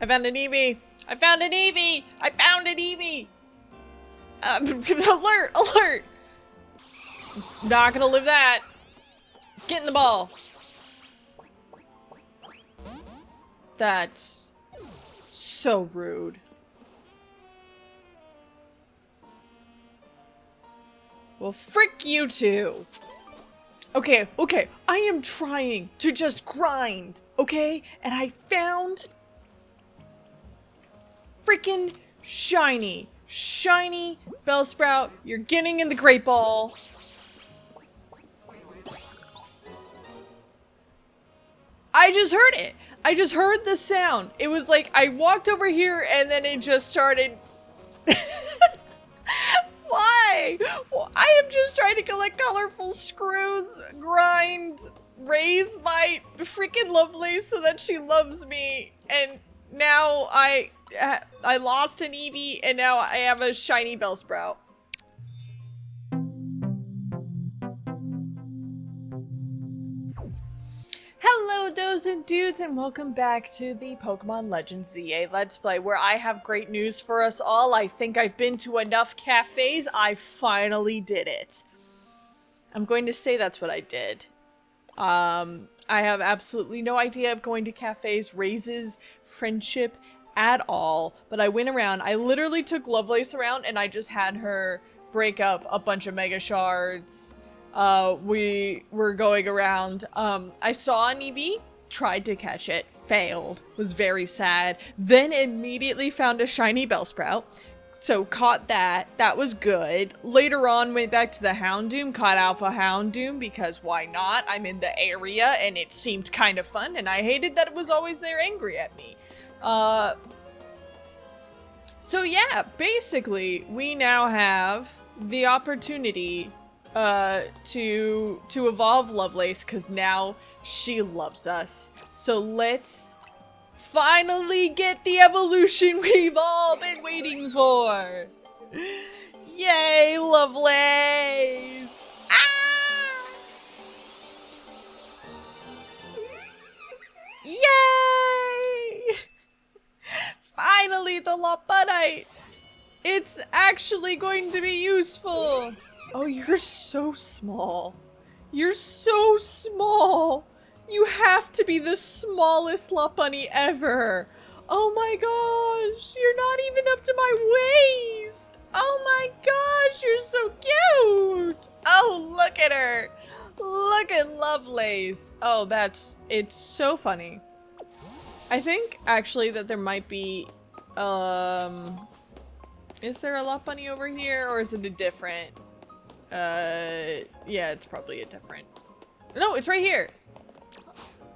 I found an Eevee! I found an Eevee! I found an Eevee! Alert! Alert! Not gonna live that! Get in the ball! That's so rude. Well, frick you two! Okay, I am trying to just grind, okay? And I found freaking shiny Bellsprout. You're getting in the Great Ball. I just heard it. I just heard the sound. It was like I walked over here and then it just started. Why? Well, I am just trying to collect colorful screws, grind, raise my freaking Lovelace so that she loves me, and now I lost an Eevee, and now I have a shiny Bellsprout. Hello, does and dudes, and welcome back to the Pokemon Legends ZA Let's Play, where I have great news for us all. I think I've been to enough cafes. I finally did it. I'm going to say that's what I did. I have absolutely no idea if going to cafes raises friendship at all, but I went around. I literally took Lovelace around, and I just had her break up a bunch of Mega Shards. We were going around, I saw an Eevee, tried to catch it, failed, was very sad, then immediately found a shiny Bellsprout, so caught that was good. Later on, went back to the Houndoom, caught Alpha Houndoom, because why not? I'm in the area, and it seemed kind of fun, and I hated that it was always there angry at me. So yeah, basically, we now have the opportunity to evolve Lovelace, because now she loves us. So let's finally get the evolution we've all been waiting for. Yay, Lovelace! Ah! Yay! Finally, the Lopunite! It's actually going to be useful! Oh, you're so small. You're so small. You have to be the smallest Lopunny ever. Oh my gosh, you're not even up to my waist. Oh my gosh, you're so cute. Oh, look at her. Look at Lovelace. Oh, it's so funny. I think actually that there might be, is there a Lopunny over here, or is it a different? Yeah, it's probably a different. No, it's right here.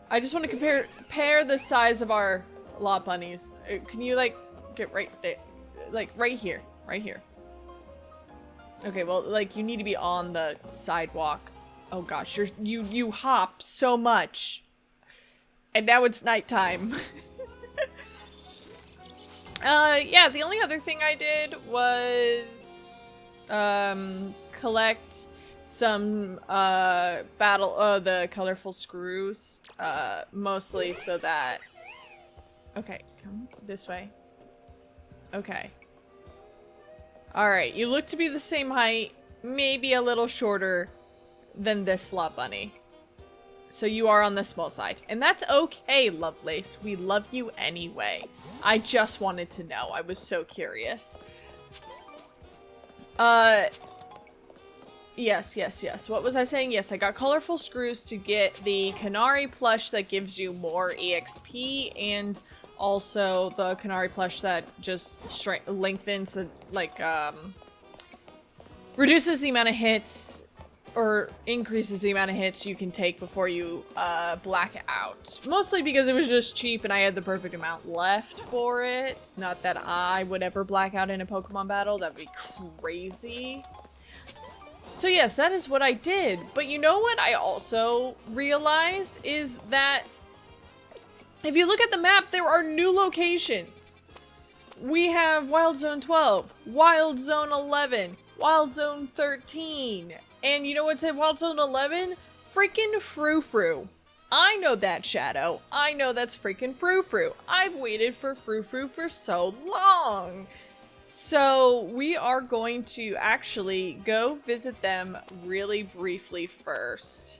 I just want to compare the size of our Lopunnies. Can you like get right there, like right here, right here? Okay, well, like you need to be on the sidewalk. Oh gosh, you hop so much, and now it's nighttime. Yeah, the only other thing I did was collect some the colorful screws, mostly so that, okay, come this way. Okay, all right, you look to be the same height, maybe a little shorter than this Slot Bunny, so you are on the small side, and that's okay, Lovelace. We love you anyway. I just wanted to know. I was so curious. Yes. What was I saying? Yes, I got colorful screws to get the Canary plush that gives you more EXP, and also the Canary plush that just lengthens the, like, reduces the amount of hits, or increases the amount of hits you can take before you, black out. Mostly because it was just cheap and I had the perfect amount left for it. Not that I would ever black out in a Pokemon battle. That'd be crazy. So yes, that is what I did. But you know what I also realized is that if you look at the map, there are new locations. We have Wild Zone 12, Wild Zone 11, Wild Zone 13. And you know what's in Wild Zone 11? Freaking Frou-Frou. I know that, Shadow. I know that's freaking Frou-Frou. I've waited for Frou-Frou for so long. So we are going to actually go visit them really briefly first.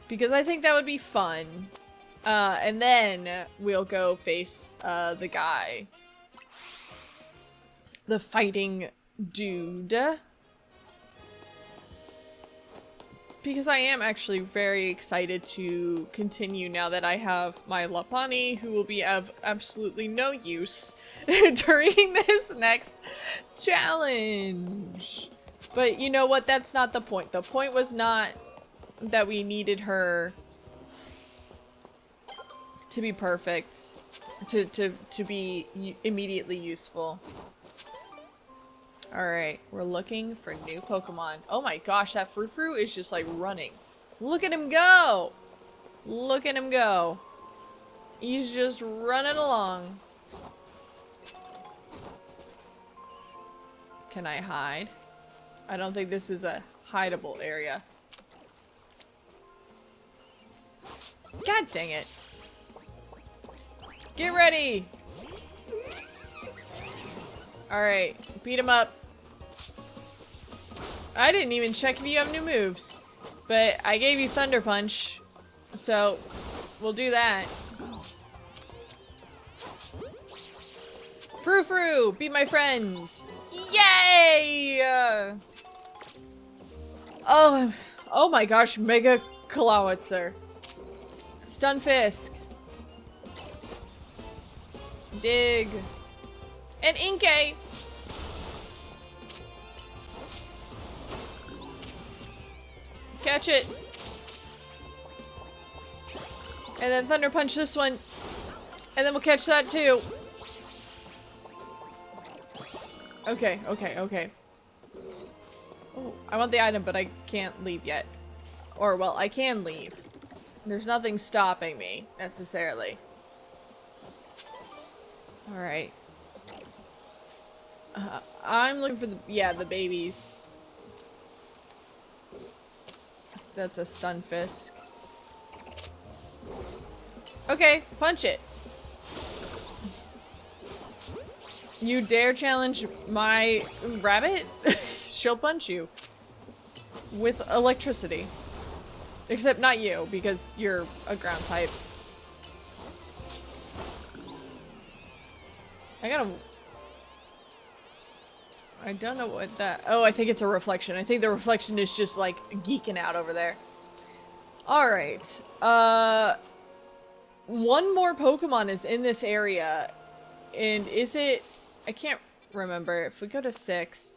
Because I think that would be fun. And then we'll go face the guy. The fighting dude. Because I am actually very excited to continue now that I have my Lopunny, who will be of absolutely no use during this next challenge. But you know what? That's not the point. The point was not that we needed her to be perfect, to be immediately useful. Alright, we're looking for new Pokemon. Oh my gosh, that Frou-Frou is just like running. Look at him go! Look at him go. He's just running along. Can I hide? I don't think this is a hideable area. God dang it. Get ready! Alright, beat him up. I didn't even check if you have new moves. But I gave you Thunder Punch. So, we'll do that. Frou-Frou! Beat my friend! Yay! Oh my gosh, Mega Clawitzer. Stunfisk. Dig. And Inkay! Catch it! And then Thunder Punch this one. And then we'll catch that too. Okay, okay, okay. Oh, I want the item, but I can't leave yet. Or, well, I can leave. There's nothing stopping me, necessarily. Alright. I'm looking for the babies. That's a Stunfisk. Okay, punch it. You dare challenge my rabbit? She'll punch you. With electricity. Except not you, because you're a ground type. I don't know what that... Oh, I think it's a reflection. I think the reflection is just, like, geeking out over there. Alright. One more Pokemon is in this area. And is it... I can't remember. If we go to 6...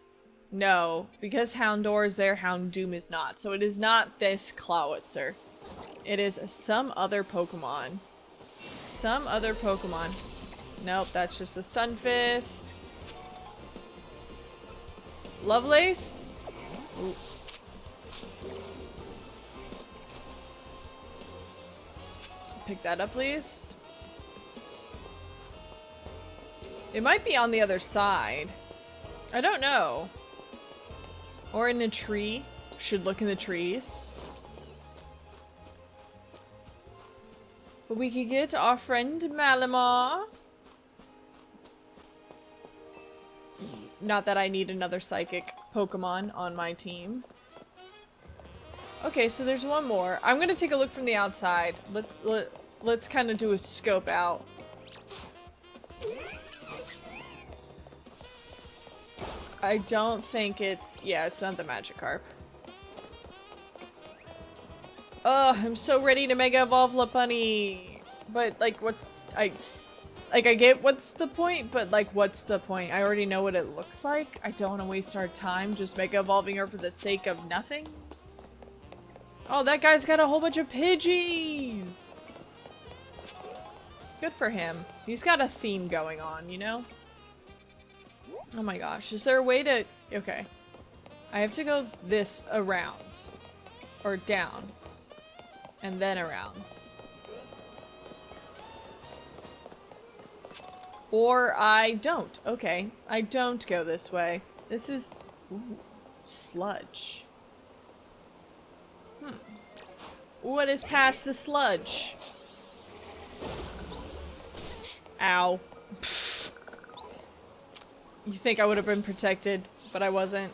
No. Because Houndour is there, Houndoom is not. So it is not this Clawitzer. It is some other Pokemon. Some other Pokemon. Nope, that's just a Stunfisk. Lovelace? Ooh. Pick that up, please. It might be on the other side. I don't know. Or in a tree. Should look in the trees. But we could get our friend Malamar. Not that I need another psychic Pokemon on my team. Okay, so there's one more. I'm gonna take a look from the outside. Let's kind of do a scope out. I don't think it's... Yeah, it's not the Magikarp. Ugh, I'm so ready to Mega Evolve Lopunny. But, like, I get what's the point, but, like, what's the point? I already know what it looks like. I don't want to waste our time just Mega Evolving her for the sake of nothing. Oh, that guy's got a whole bunch of Pidgeys! Good for him. He's got a theme going on, you know? Oh my gosh, is there a way to... Okay. I have to go this around. Or down. And then around. Or I don't. Okay. I don't go this way. This is... Ooh, sludge. What is past the sludge? Ow. Pfft. You think I would have been protected, but I wasn't.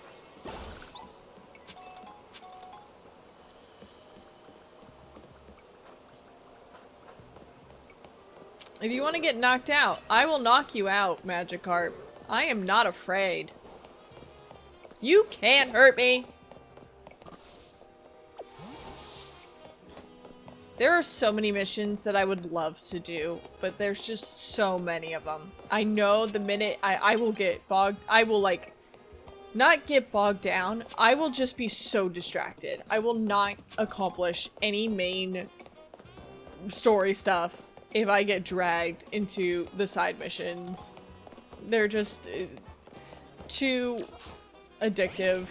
If you want to get knocked out, I will knock you out, Magikarp. I am not afraid. You can't hurt me! There are so many missions that I would love to do, but there's just so many of them. I know the minute I will get bogged, I will like, not get bogged down, I will just be so distracted. I will not accomplish any main story stuff if I get dragged into the side missions. They're just too addictive.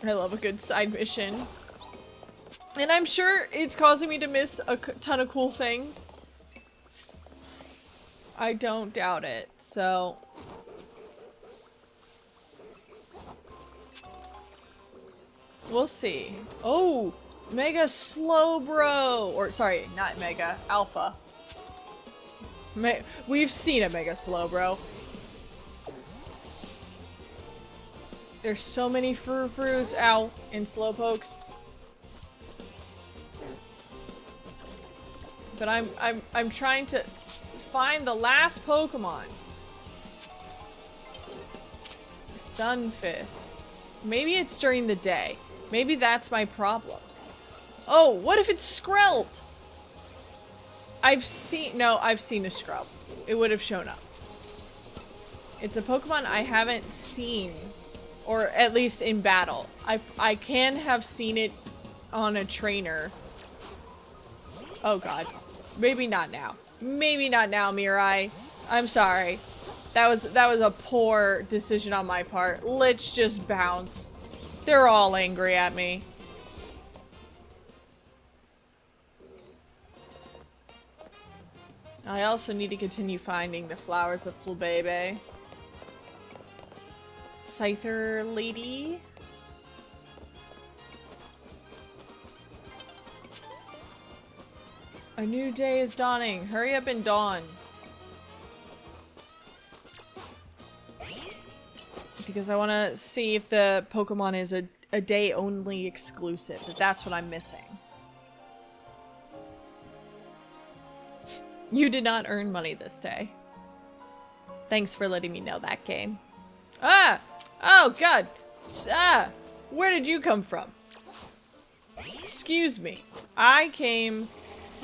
I love a good side mission. And I'm sure it's causing me to miss a ton of cool things. I don't doubt it, so... we'll see. Oh! Mega Slowbro! Or, sorry, not Mega. Alpha. We've seen a Mega Slowbro. There's so many Frou-Frous, ow, and Slowpokes. But I'm trying to find the last Pokemon. Stunfisk. Maybe it's during the day. Maybe that's my problem. Oh, what if it's Skrelp? I've seen a Skrelp. It would have shown up. It's a Pokemon I haven't seen, or at least in battle. I can have seen it on a trainer. Oh god. Maybe not now. Maybe not now, Mirai. I'm sorry. That was a poor decision on my part. Let's just bounce. They're all angry at me. I also need to continue finding the flowers of Flubebe. Scyther lady. A new day is dawning. Hurry up and dawn. Because I want to see if the Pokemon is a day only exclusive. That's what I'm missing. You did not earn money this day. Thanks for letting me know that, game. Ah! Oh god! Ah! Where did you come from? Excuse me. I came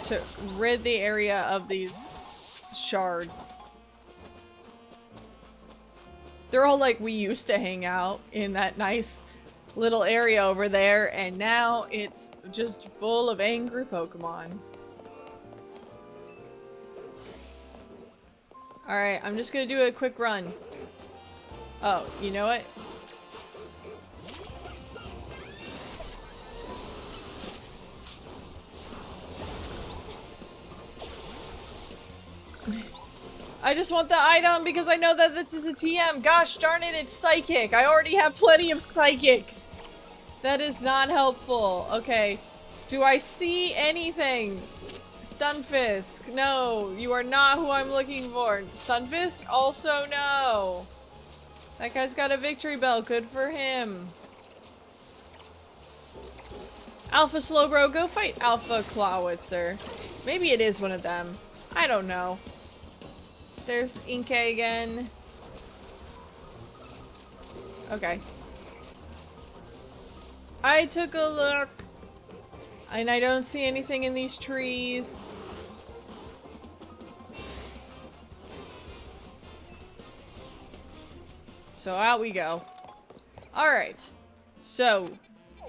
to rid the area of these shards. They're all like, we used to hang out in that nice little area over there, and now it's just full of angry Pokemon. Alright, I'm just gonna do a quick run. Oh, you know what? I just want the item because I know that this is a TM. Gosh darn it, it's Psychic. I already have plenty of Psychic. That is not helpful. Okay. Do I see anything? Stunfisk. No, you are not who I'm looking for. Stunfisk? Also no. That guy's got a victory bell. Good for him. Alpha Slowbro, go fight Alpha Clawitzer. Maybe it is one of them. I don't know. There's Inkay again. Okay. I took a look. And I don't see anything in these trees. So out we go. Alright. So,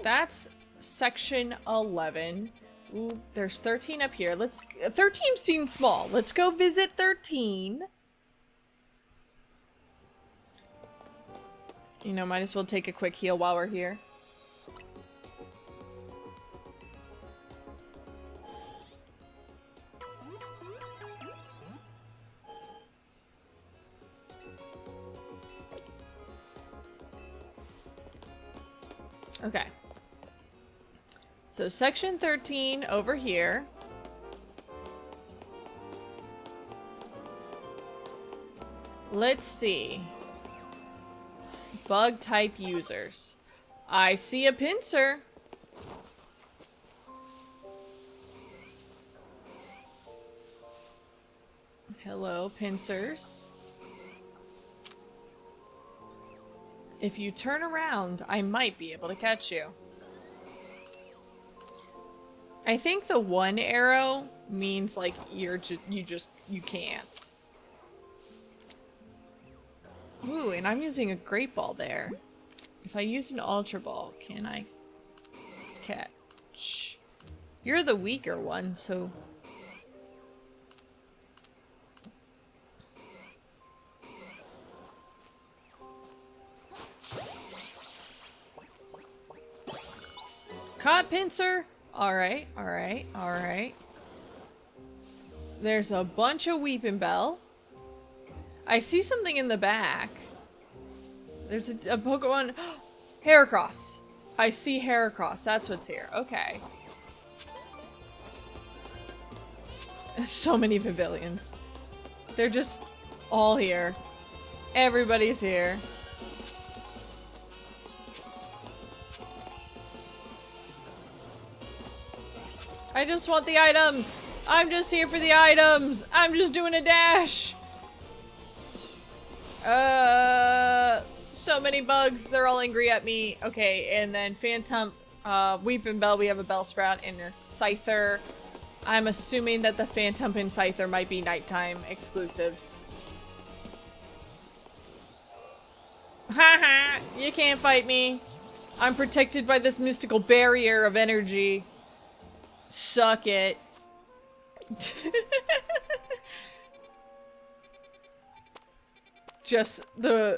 that's section 11. Ooh, there's 13 up here. 13 seems small. Let's go visit 13. You know, might as well take a quick heal while we're here. Okay. So section 13 over here. Let's see. Bug type users. I see a pincer. Hello, pincers. If you turn around, I might be able to catch you. I think the one arrow means like you can't. Ooh, and I'm using a great ball there. If I use an ultra ball, can I catch? You're the weaker one, so... Caught, pincer! Alright, alright, alright. There's a bunch of weeping bell. I see something in the back. There's a Pokemon... Heracross! I see Heracross. That's what's here. Okay. So many pavilions. They're just all here. Everybody's here. I just want the items. I'm just here for the items. I'm just doing a dash. So many bugs. They're all angry at me. Okay, and then Phantom, Weeping Bell, we have a Bellsprout and a Scyther. I'm assuming that the Phantom and Scyther might be nighttime exclusives. Haha, you can't fight me. I'm protected by this mystical barrier of energy. Suck it. Just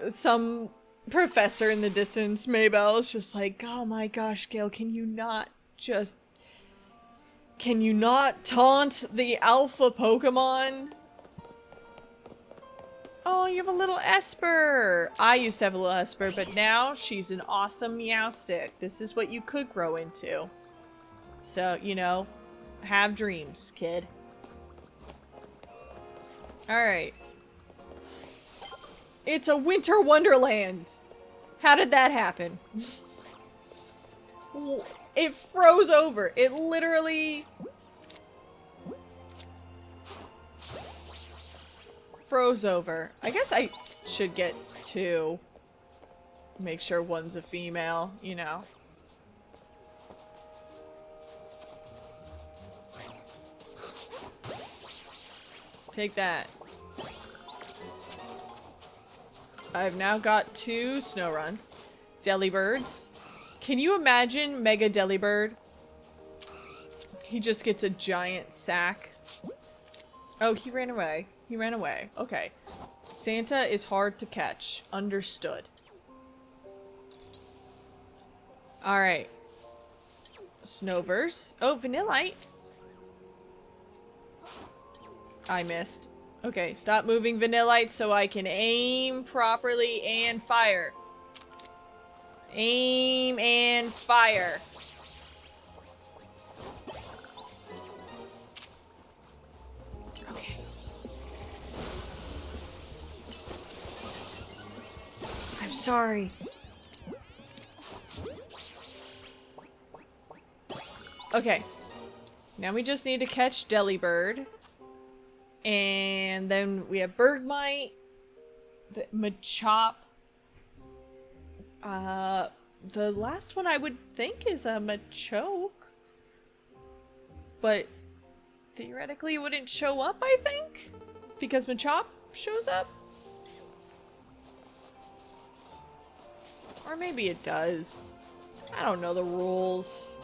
some professor in the distance, Maybell, is just like, oh my gosh, Gail, can you not taunt the alpha Pokemon? Oh, you have a little Esper. I used to have a little Esper, but now she's an awesome Meowstic. This is what you could grow into. So, you know, have dreams, kid. Alright. It's a winter wonderland! How did that happen? It froze over. It literally... froze over. I guess I should get two. Make sure one's a female, you know. Take that. I've now got 2 Snowruns. Delibirds. Can you imagine Mega Delibird? He just gets a giant sack. Oh, he ran away. He ran away. Okay. Santa is hard to catch. Understood. Alright. Snowverse. Oh, Vanillite. I missed. Okay, stop moving, Vanillite, so I can aim properly and fire. Aim and fire. Okay. I'm sorry. Okay. Now we just need to catch Delibird. And then we have Bergmite, the Machop. The last one I would think is a Machoke. But theoretically it wouldn't show up, I think? Because Machop shows up? Or maybe it does. I don't know the rules.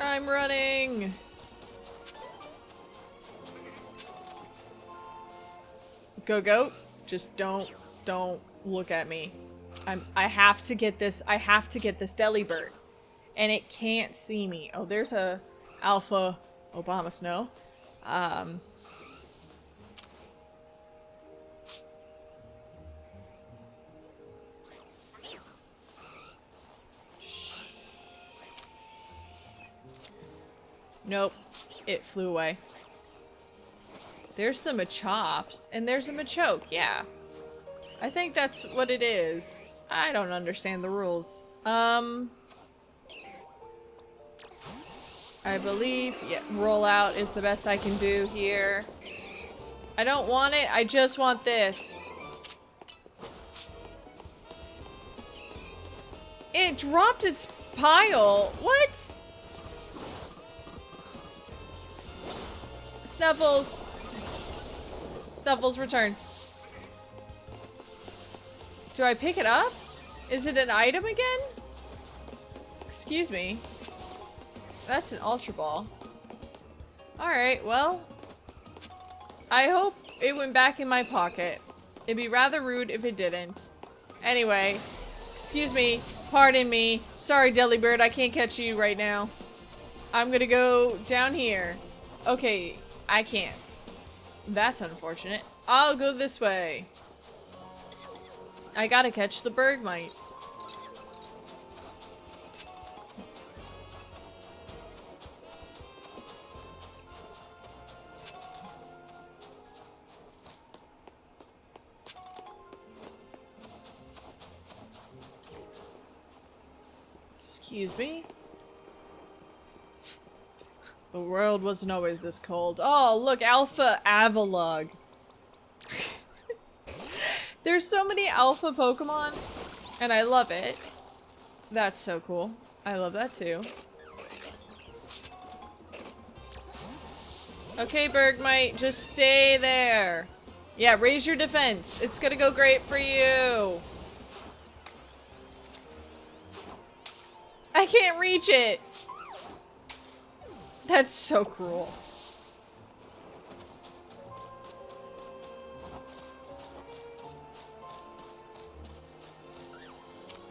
I'm running! Go goat. Just don't look at me. I have to get this Delibird. And it can't see me. Oh, there's a Alpha Obama Snow. Nope. It flew away. There's the Machops, and there's a Machoke, yeah. I think that's what it is. I don't understand the rules. I believe, yeah, roll out is the best I can do here. I don't want it, I just want this. It dropped its pile. What? Snuffles. Snuffles, return. Do I pick it up? Is it an item again? Excuse me. That's an Ultra Ball. Alright, well. I hope it went back in my pocket. It'd be rather rude if it didn't. Anyway, excuse me, pardon me. Sorry, Delibird, I can't catch you right now. I'm gonna go down here. Okay, I can't. That's unfortunate. I'll go this way. I gotta catch the Bergmites. Excuse me? The world wasn't always this cold. Oh, look, Alpha Avalugg. There's so many alpha Pokemon, and I love it. That's so cool. I love that too. Okay, Bergmite, just stay there. Yeah, raise your defense. It's gonna go great for you. I can't reach it. That's so cruel.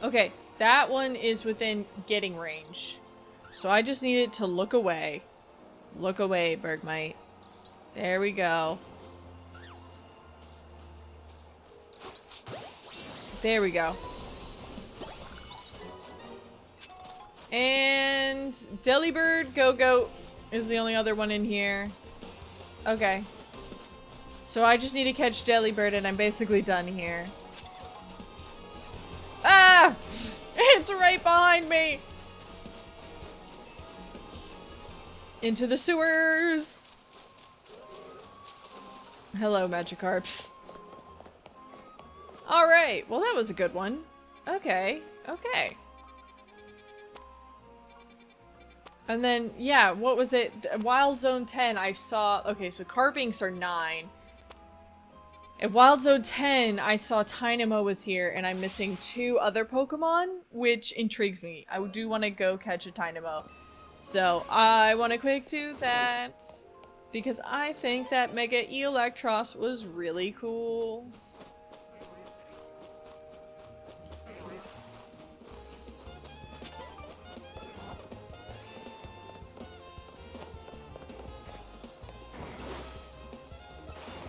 Okay, that one is within getting range. So I just need it to look away. Look away, Bergmite. There we go. There we go. And Delibird, Go-Goat is the only other one in here. Okay. So I just need to catch Delibird and I'm basically done here. Ah! It's right behind me! Into the sewers! Hello, Magikarps. Alright, well that was a good one. Okay, okay. And then, yeah, what was it? Wild Zone 10, I saw... Okay, so Carpinks are 9. At Wild Zone 10, I saw Tynamo was here, and I'm missing 2 other Pokemon, which intrigues me. I do want to go catch a Tynamo. So, I want to quick do that, because I think that Mega Electros was really cool.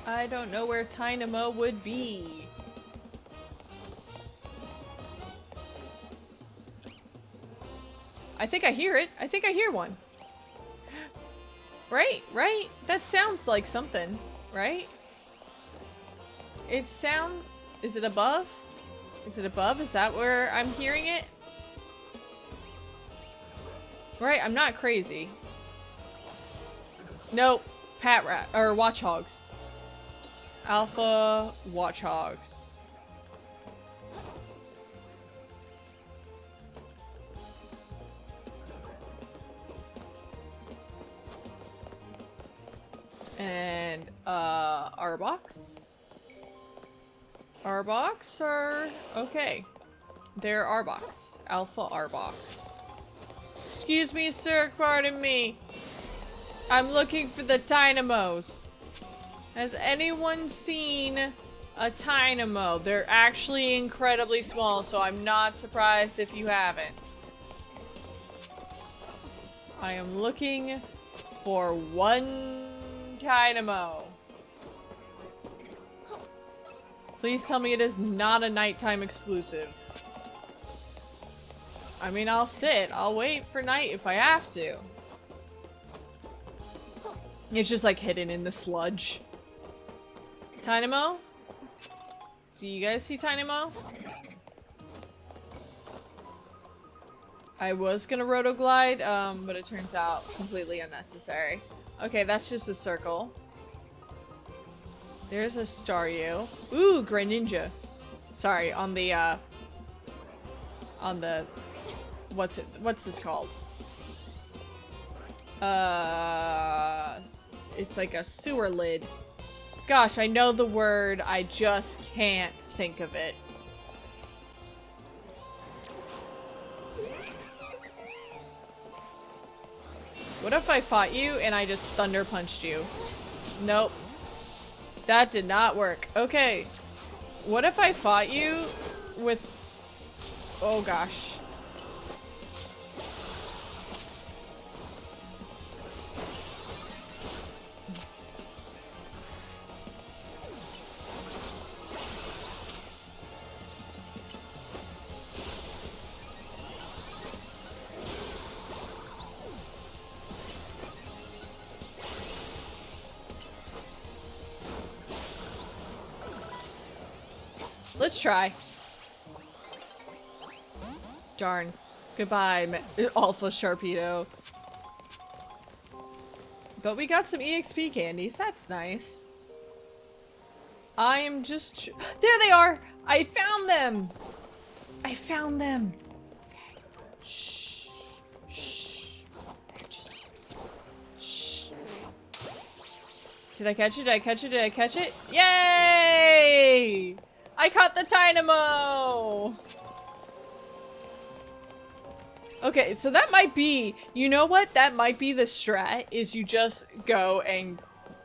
I don't know where Tynamo would be. I think I hear it. I think I hear one. Right, right? That sounds like something, right? It sounds... Is it above? Is it above? Is that where I'm hearing it? Right, I'm not crazy. Nope. Pat rat or Watchhogs. Alpha Watchhogs. And Arbok. Arbok are okay. They're Arbok. Alpha Arbok. Excuse me, sir, pardon me. I'm looking for the Tynamos. Has anyone seen a Tynamo? They're actually incredibly small, so I'm not surprised if you haven't. I am looking for one Tynamo. Please tell me it is not a nighttime exclusive. I mean, I'll sit. I'll wait for night if I have to. It's just like hidden in the sludge. Tynamo? Do you guys see Tynamo? I was gonna rotoglide, but it turns out completely unnecessary. Okay, that's just a circle. There's a Staryu. Ooh, Greninja. Sorry, on the, what's this called? It's like a sewer lid. Gosh, I know the word, I just can't think of it. What if I fought you and I just thunder punched you? Nope. That did not work. Okay. What if I fought you with... Oh gosh. Let's try. Darn. Goodbye, Alpha Sharpedo. But we got some EXP candies. That's nice. I am just... There they are! I found them! I found them! Okay. Shh. Shh. They're just... Shh. Did I catch it? Did I catch it? Did I catch it? Yay! I caught the Tynamo! Okay, so that might be, you know what? That might be the strat, is you just go and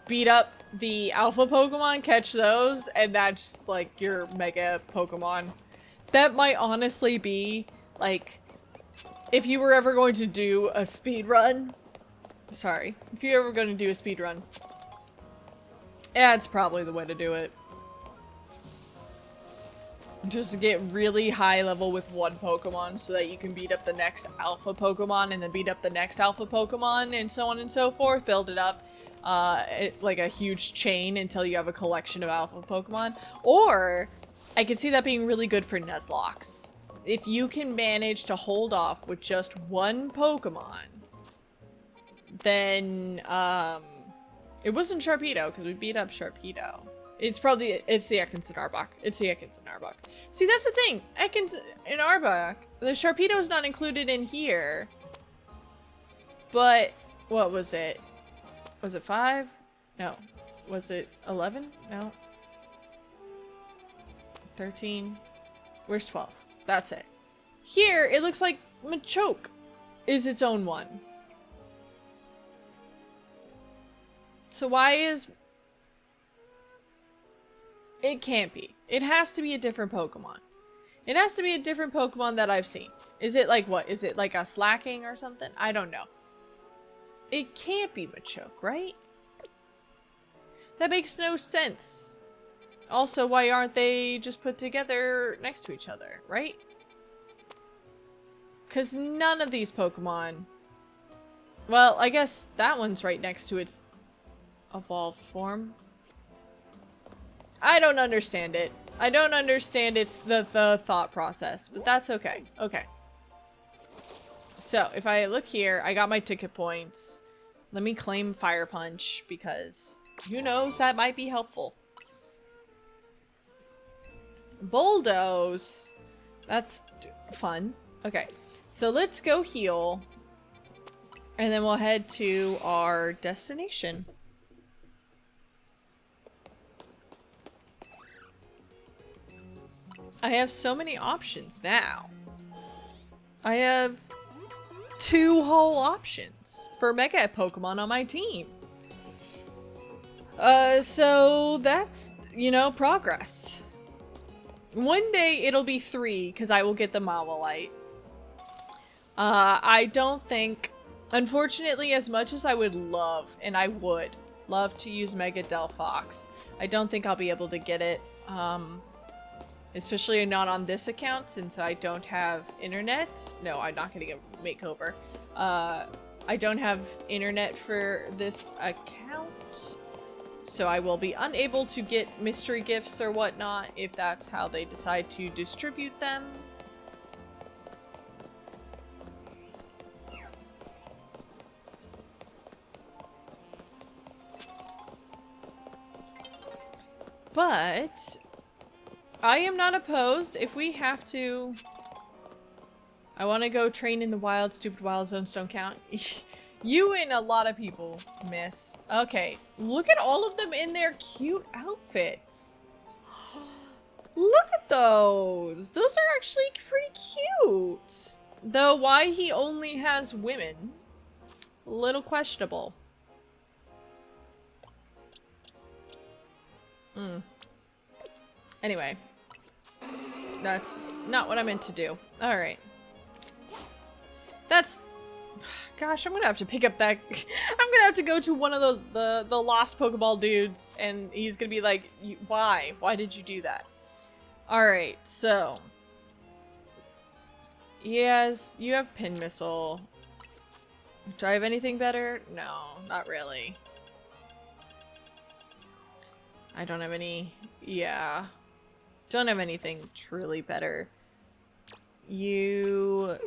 beat up the alpha Pokemon, catch those, and that's like your mega Pokemon. That might honestly be, like, if you were ever going to do a speed run. Sorry. If you're ever going to do a speed run. Yeah, it's probably the way to do it. Just to get really high level with one Pokemon so that you can beat up the next alpha Pokemon and then beat up the next alpha Pokemon and so on and so forth. Build it up like a huge chain until you have a collection of alpha Pokemon. Or I could see that being really good for Nuzlocke. If you can manage to hold off with just one Pokemon, then it wasn't Sharpedo because we beat up Sharpedo. It's the Ekans and Arbok. It's the Ekans and Arbok. See, that's the thing. Ekans and Arbok. The Sharpedo is not included in here. But, what was it? Was it 5? No. Was it 11? No. 13? Where's 12? That's it. Here, it looks like Machoke is its own one. So why is... It can't be. It has to be a different Pokemon. It has to be a different Pokemon that I've seen. Is it like what? Is it like a Slacking or something? I don't know. It can't be Machoke, right? That makes no sense. Also, why aren't they just put together next to each other, right? Because none of these Pokemon... Well, I guess that one's right next to its evolved form. I don't understand it. I don't understand the thought process, but that's okay. Okay. So, if I look here, I got my ticket points. Let me claim Fire Punch, because who knows, that might be helpful. Bulldoze. That's fun. Okay. So let's go heal. And then we'll head to our destination. I have so many options now. I have 2 whole options for Mega Pokemon on my team. So that's, you know, progress. One day it'll be 3 because I will get the Mawilite. I don't think, unfortunately, as much as I would love, and I would love to use Mega Delphox, I don't think I'll be able to get it. Especially not on this account since I don't have internet. No, I'm not gonna get makeover. I don't have internet for this account, so I will be unable to get mystery gifts or whatnot if that's how they decide to distribute them. But I am not opposed if we have to. I want to go train in the wild. Stupid wild zones don't count. You and a lot of people, miss. Okay, look at all of them in their cute outfits. Look at those. Those are actually pretty cute. Though why he only has women, a little questionable. Anyway, that's not what I meant to do. All right. That's, gosh, I'm gonna have to pick up that. I'm gonna have to go to one of those, the lost Pokeball dudes, and he's gonna be like, why? Why did you do that? All right, so. Yes, you have Pin Missile. Do I have anything better? No, not really. I don't have any, yeah. Don't have anything truly better. You...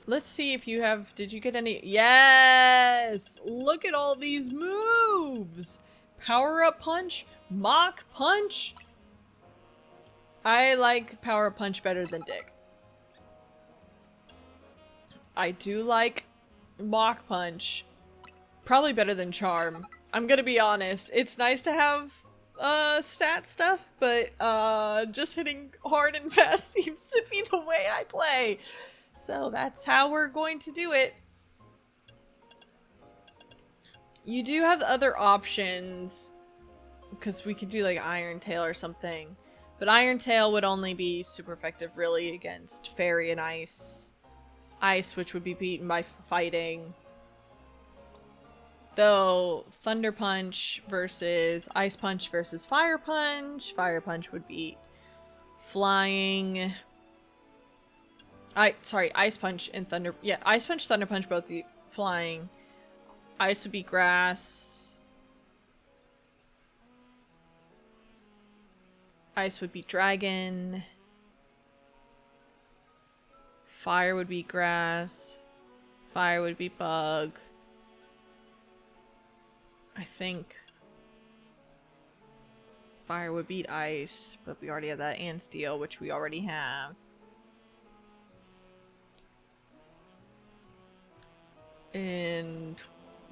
Let's see if you have, did you get any? Yes! Look at all these moves! Power Up Punch, Mach Punch. I like Power Up Punch better than Dig. I do like Mach Punch. Probably better than Charm. I'm gonna be honest. It's nice to have stat stuff, but just hitting hard and fast seems to be the way I play. So that's how we're going to do it. You do have other options, because we could do like Iron Tail or something. But Iron Tail would only be super effective really against Fairy and Ice. Ice, which would be beaten by fighting. Though Thunder Punch versus Ice Punch versus Fire Punch. Fire Punch would beat Flying. Ice Punch and Thunder. Yeah, Ice Punch, Thunder Punch both beat Flying. Ice would be Grass. Ice would be Dragon. Fire would be Grass. Fire would be Bug. I think Fire would beat Ice, but we already have that, and Steel, which we already have. And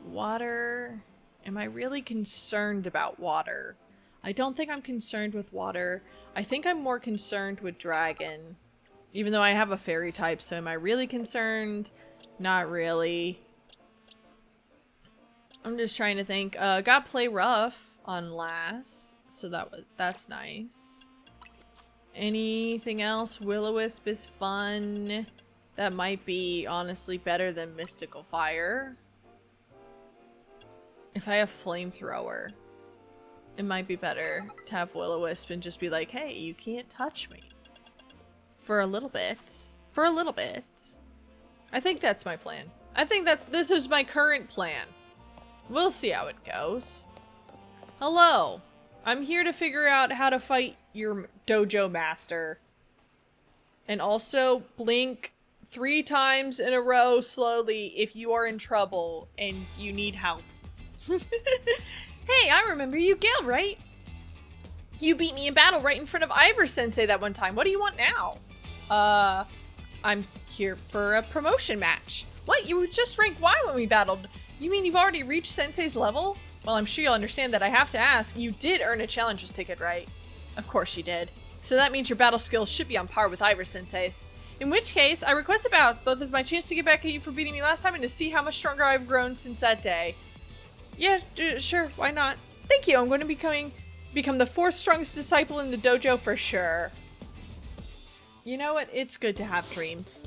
Water. Am I really concerned about Water? I don't think I'm concerned with Water. I think I'm more concerned with Dragon. Even though I have a Fairy type, so am I really concerned? Not really. I'm just trying to think. Got Play Rough on last, so that's nice. Anything else? Will-O-Wisp is fun. That might be honestly better than Mystical Fire. If I have Flamethrower, it might be better to have Will-O-Wisp and just be like, hey, you can't touch me. For a little bit. For a little bit. I think that's my plan. I think this is my current plan. We'll see how it goes. Hello. I'm here to figure out how to fight your dojo master. And also blink 3 times in a row slowly if you are in trouble and you need help. Hey, I remember you, Gil, right? You beat me in battle right in front of Ivor Sensei that one time. What do you want now? I'm here for a promotion match. What? You were just rank Y when we battled. You mean you've already reached Sensei's level? Well, I'm sure you'll understand that I have to ask. You did earn a challenger's ticket, right? Of course you did. So that means your battle skills should be on par with Ivor Sensei's. In which case, I request a bout, both as my chance to get back at you for beating me last time and to see how much stronger I've grown since that day. Yeah, sure, why not? Thank you, I'm going to become the 4th strongest disciple in the dojo for sure. You know what? It's good to have dreams.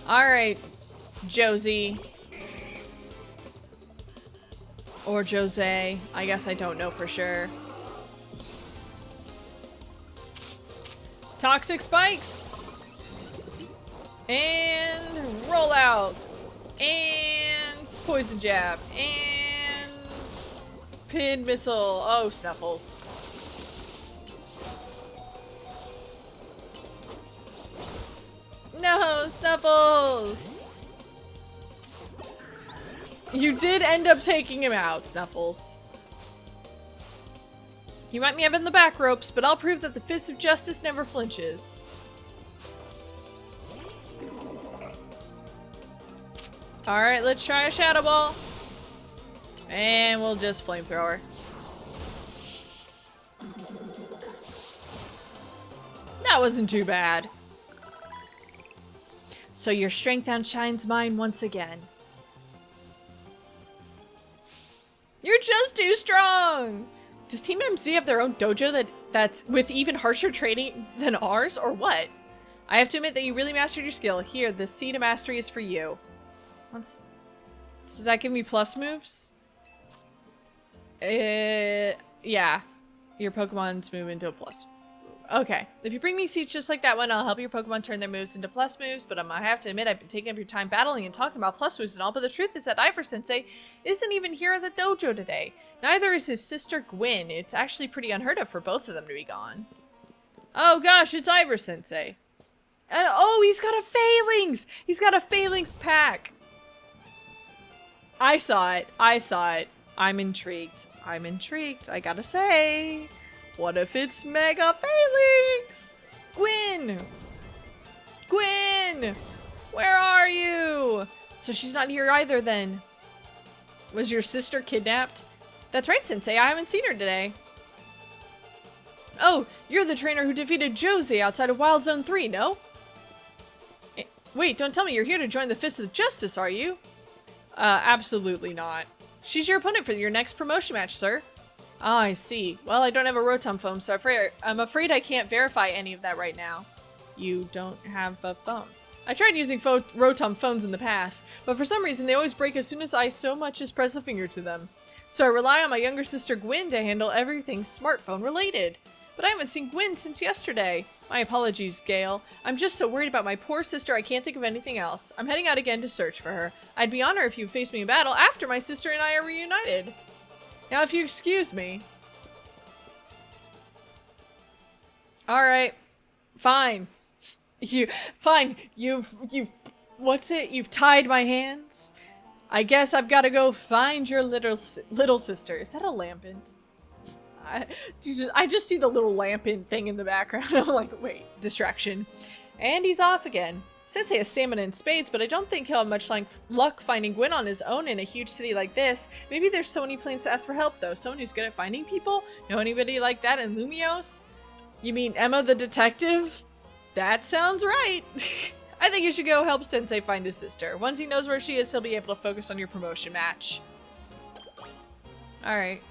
Alright, Josie. Or Jose. I guess I don't know for sure. Toxic Spikes! And roll out, and poison jab, and pin missile. Oh, Snuffles. No, Snuffles! You did end up taking him out, Snuffles. You might be having the back ropes, but I'll prove that the fist of justice never flinches. Alright, let's try a Shadow Ball. And we'll just Flamethrower. That wasn't too bad. So your strength outshines mine once again. You're just too strong! Does Team MC have their own dojo that's with even harsher training than ours, or what? I have to admit that you really mastered your skill. Here, the seed of mastery is for you. Does that give me plus moves? Yeah. Your Pokemon's move into a plus. Okay. If you bring me seeds just like that one, I'll help your Pokemon turn their moves into plus moves, but I have to admit I've been taking up your time battling and talking about plus moves and all, but the truth is that Ivor Sensei isn't even here at the dojo today. Neither is his sister Gwyn. It's actually pretty unheard of for both of them to be gone. Oh gosh, it's Ivor Sensei. And oh, he's got a Phalanx! He's got a Phalanx pack! I saw it. I'm intrigued. I gotta say. What if it's Mega Phalanx? Gwyn! Gwyn! Where are you? So she's not here either then. Was your sister kidnapped? That's right, Sensei. I haven't seen her today. Oh, you're the trainer who defeated Josie outside of Wild Zone 3, no? Wait, don't tell me you're here to join the Fist of Justice, are you? Absolutely not. She's your opponent for your next promotion match, sir. Ah, I see. Well, I don't have a Rotom phone, so I'm afraid I can't verify any of that right now. You don't have a phone. I tried using Rotom phones in the past, but for some reason they always break as soon as I so much as press a finger to them. So I rely on my younger sister Gwyn to handle everything smartphone related. But I haven't seen Gwyn since yesterday. My apologies, Gale. I'm just so worried about my poor sister I can't think of anything else. I'm heading out again to search for her. I'd be honored if you faced me in battle after my sister and I are reunited. Now, if you excuse me. Alright. Fine. You've tied my hands? I guess I've got to go find your little sister. Is that a Lampent? I just see the little Lampent thing in the background. I'm like, wait, distraction. And he's off again. Sensei has stamina in spades, but I don't think he'll have much luck finding Gwyn on his own in a huge city like this. Maybe there's someone he plans to ask for help, though. Someone who's good at finding people? Know anybody like that in Lumiose? You mean Emma the detective? That sounds right. I think you should go help Sensei find his sister. Once he knows where she is, he'll be able to focus on your promotion match. Alright.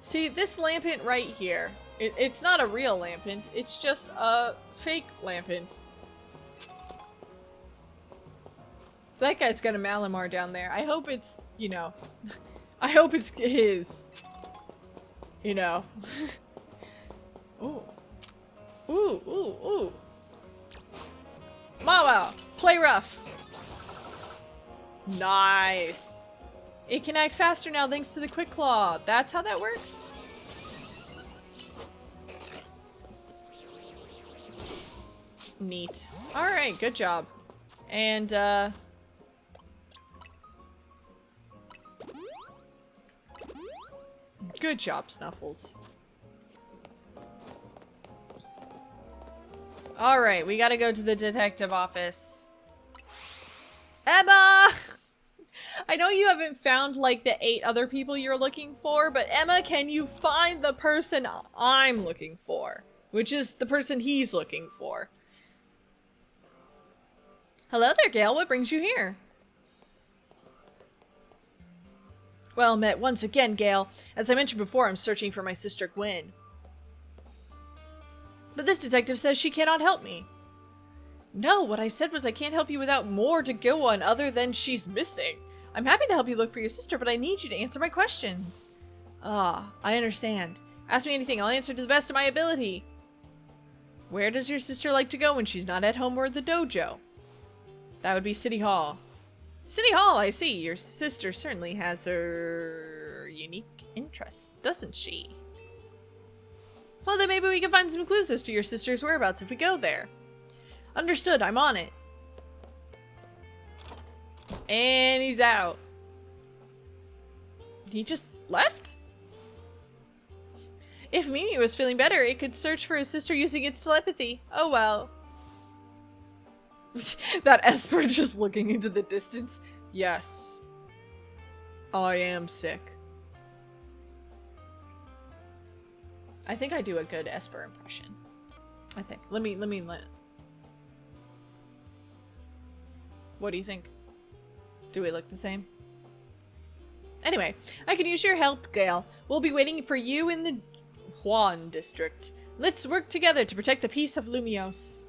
See, this Lampent right here. It's not a real Lampent. It's just a fake Lampent. That guy's got a Malamar down there. I hope it's, you know, I hope it's his. You know. Ooh. Ooh, ooh, ooh. Mawa, play rough. Nice. It can act faster now thanks to the Quick Claw. That's how that works? Neat. Alright, good job. And, good job, Snuffles. Alright, we gotta go to the detective office. Emma! I know you haven't found, like, the 8 other people you're looking for, but Emma, can you find the person I'm looking for? Which is the person he's looking for. Hello there, Gale. What brings you here? Well met once again, Gale. As I mentioned before, I'm searching for my sister Gwyn. But this detective says she cannot help me. No, what I said was I can't help you without more to go on other than she's missing. I'm happy to help you look for your sister, but I need you to answer my questions. Ah, I understand. Ask me anything, I'll answer to the best of my ability. Where does your sister like to go when she's not at home or at the dojo? That would be City Hall. City Hall, I see. Your sister certainly has her unique interests, doesn't she? Well, then maybe we can find some clues as to your sister's whereabouts if we go there. Understood, I'm on it. And he's out. He just left? If Mimi was feeling better, it could search for his sister using its telepathy. Oh well. That Esper just looking into the distance. Yes. I am sick. I think I do a good Esper impression. I think. Let me. What do you think? Do we look the same? Anyway, I can use your help, Gale. We'll be waiting for you in the Juan district. Let's work together to protect the peace of Lumios.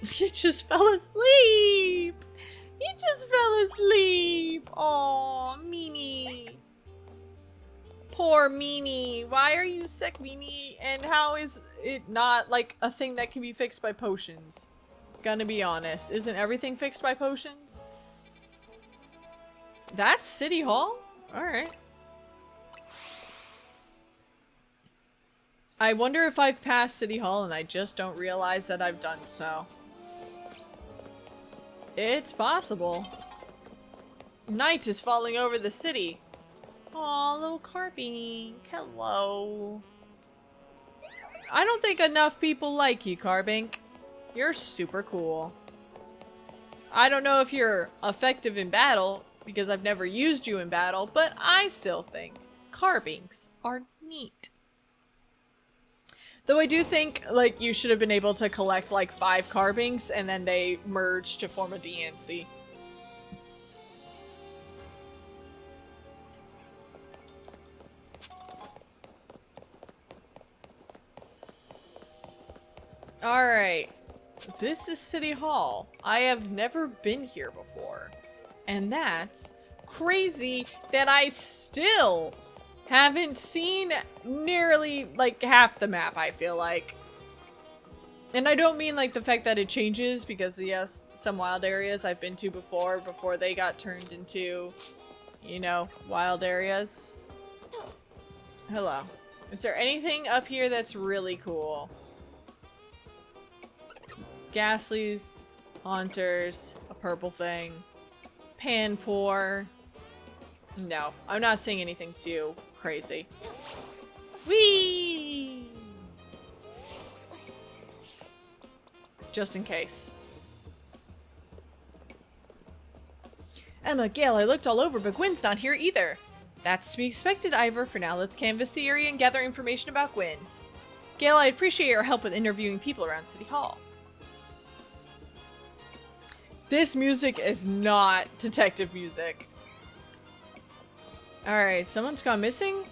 He just fell asleep. He just fell asleep. Aw, Mimi. Poor Mimi. Why are you sick, Mimi? And how is it not like a thing that can be fixed by potions? Gonna be honest. Isn't everything fixed by potions? That's City Hall? Alright. I wonder if I've passed City Hall and I just don't realize that I've done so. It's possible. Night is falling over the city. Aw, little Carbink. Hello. I don't think enough people like you, Carbink. You're super cool. I don't know if you're effective in battle, because I've never used you in battle, but I still think Carbinks are neat. Though I do think, like, you should have been able to collect, like, 5 Carbinks, and then they merge to form a DNC. Alright. This is City Hall. I have never been here before. And that's crazy that I still haven't seen nearly, like, half the map, I feel like. And I don't mean, like, the fact that it changes, because, yes, some wild areas I've been to before they got turned into, you know, wild areas. Hello. Is there anything up here that's really cool? Ghastlies, Haunters, a purple thing, Panpour. No, I'm not seeing anything too crazy. Whee! Just in case. Emma, Gale, I looked all over, but Gwen's not here either. That's to be expected, Ivor. For now, let's canvass the area and gather information about Gwen. Gale, I appreciate your help with interviewing people around City Hall. This music is not detective music. Alright, someone's gone missing?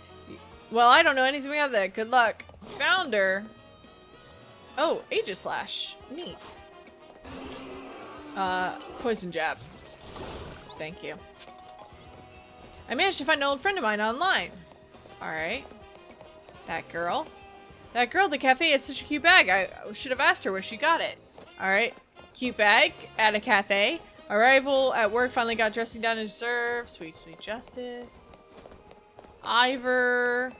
Well, I don't know anything about that. Good luck. Found her. Oh, Aegislash. Neat. Poison jab. Thank you. I managed to find an old friend of mine online. Alright. That girl. That girl at the cafe had such a cute bag. I should have asked her where she got it. Alright. Cute bag at a cafe. Arrival at work, finally got dressing down and served. Sweet, sweet justice. Ivor.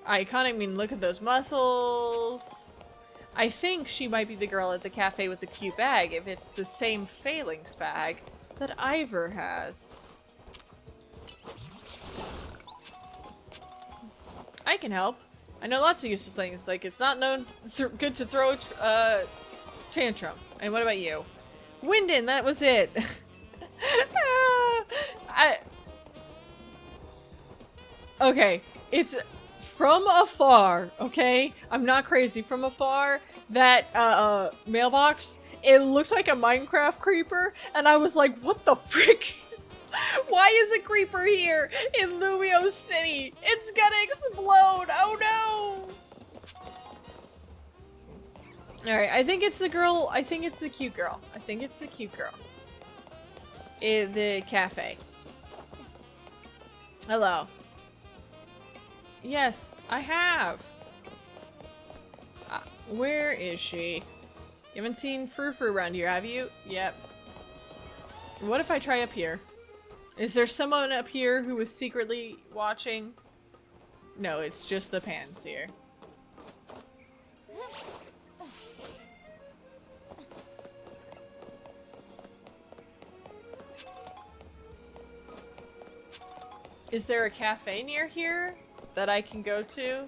Iconic, I mean, look at those muscles. I think she might be the girl at the cafe with the cute bag, if it's the same Phalanx bag that Ivor has. I can help. I know lots of useful things, like it's not known good to throw a tantrum. And what about you? Wyndon, that was it. Okay, it's from afar, okay? I'm not crazy. From afar, that mailbox, it looked like a Minecraft creeper, and I was like, what the frick? Why is a creeper here in Lumio City? It's gonna explode! Oh no! Alright, I think it's the girl. I think it's the cute girl. I think it's the cute girl. In the cafe. Hello. Yes, I have. Where is she? You haven't seen Frou-Frou around here, have you? Yep. What if I try up here? Is there someone up here who was secretly watching? No, it's just the pans here. Is there a cafe near here that I can go to?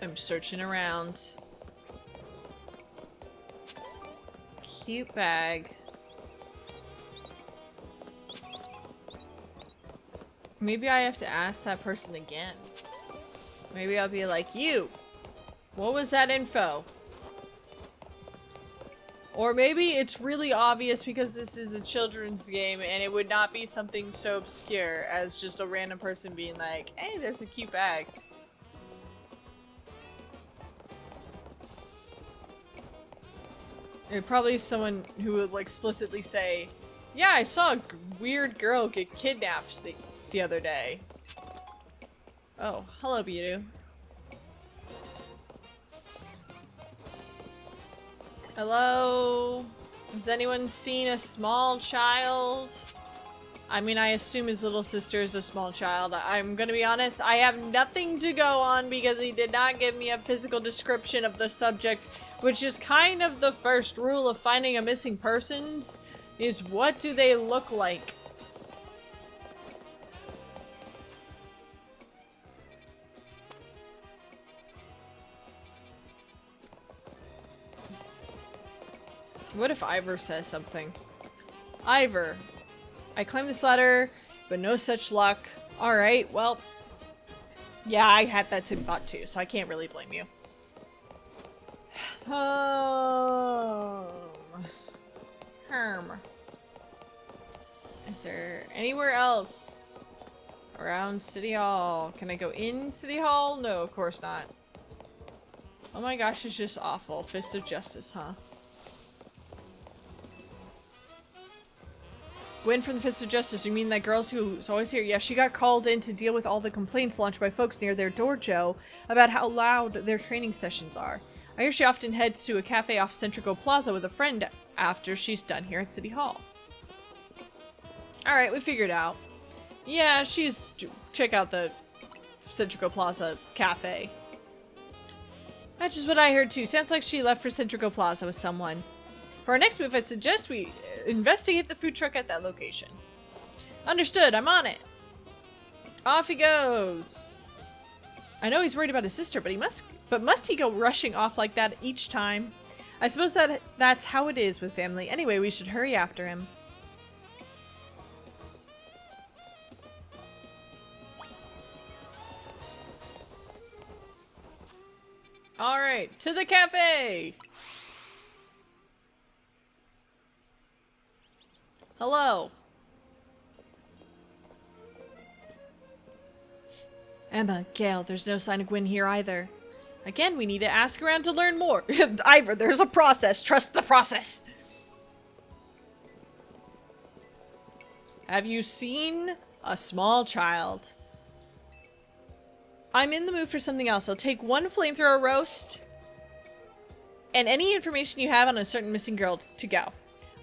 I'm searching around. Cute bag. Maybe I have to ask that person again. Maybe I'll be like, you! What was that info? Or maybe it's really obvious because this is a children's game and it would not be something so obscure as just a random person being like, hey, there's a cute bag. It probably is someone who would like explicitly say, yeah, I saw a weird girl get kidnapped the other day. Oh, hello, Beauty. Hello? Has anyone seen a small child? I mean, I assume his little sister is a small child. I'm gonna be honest, I have nothing to go on because he did not give me a physical description of the subject, which is kind of the first rule of finding a missing persons, is what do they look like? What if Ivor says something? Ivor, I claimed this letter, but no such luck. Alright, well, yeah, I had that same thought too, so I can't really blame you. Is there anywhere else around City Hall? Can I go in City Hall? No, of course not. Oh my gosh, it's just awful. Fist of Justice, huh? Gwen from the Fist of Justice, you mean that girl who's always here? Yeah, she got called in to deal with all the complaints launched by folks near their dojo about how loud their training sessions are. I hear she often heads to a cafe off Centrico Plaza with a friend after she's done here at City Hall. Alright, we figured out. Yeah, check out the Centrico Plaza cafe. That's just what I heard too. Sounds like she left for Centrico Plaza with someone. For our next move, I suggest we investigate the food truck at that location. Understood, I'm on it. Off he goes. I know he's worried about his sister, but must he go rushing off like that each time? I suppose that's how it is with family. Anyway, we should hurry after him. Alright, to the cafe! Hello. Emma, Gale, there's no sign of Gwen here either. Again, we need to ask around to learn more. Ivor, there's a process. Trust the process. Have you seen a small child? I'm in the mood for something else. I'll take one flamethrower roast and any information you have on a certain missing girl to go.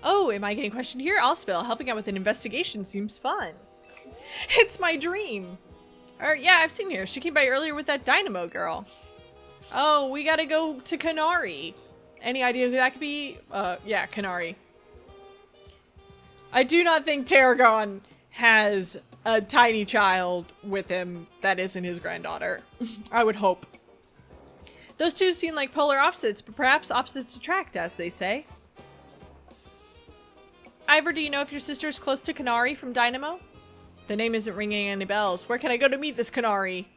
Oh, am I getting questioned here? I'll spill. Helping out with an investigation seems fun. It's my dream. Yeah, I've seen her. She came by earlier with that Dynamo girl. Oh, we gotta go to Canary. Any idea who that could be? Yeah, Canary. I do not think Tarragon has a tiny child with him that isn't his granddaughter. I would hope. Those two seem like polar opposites, but perhaps opposites attract, as they say. Ivor, do you know if your sister is close to Canary from Dynamo? The name isn't ringing any bells. Where can I go to meet this Canary?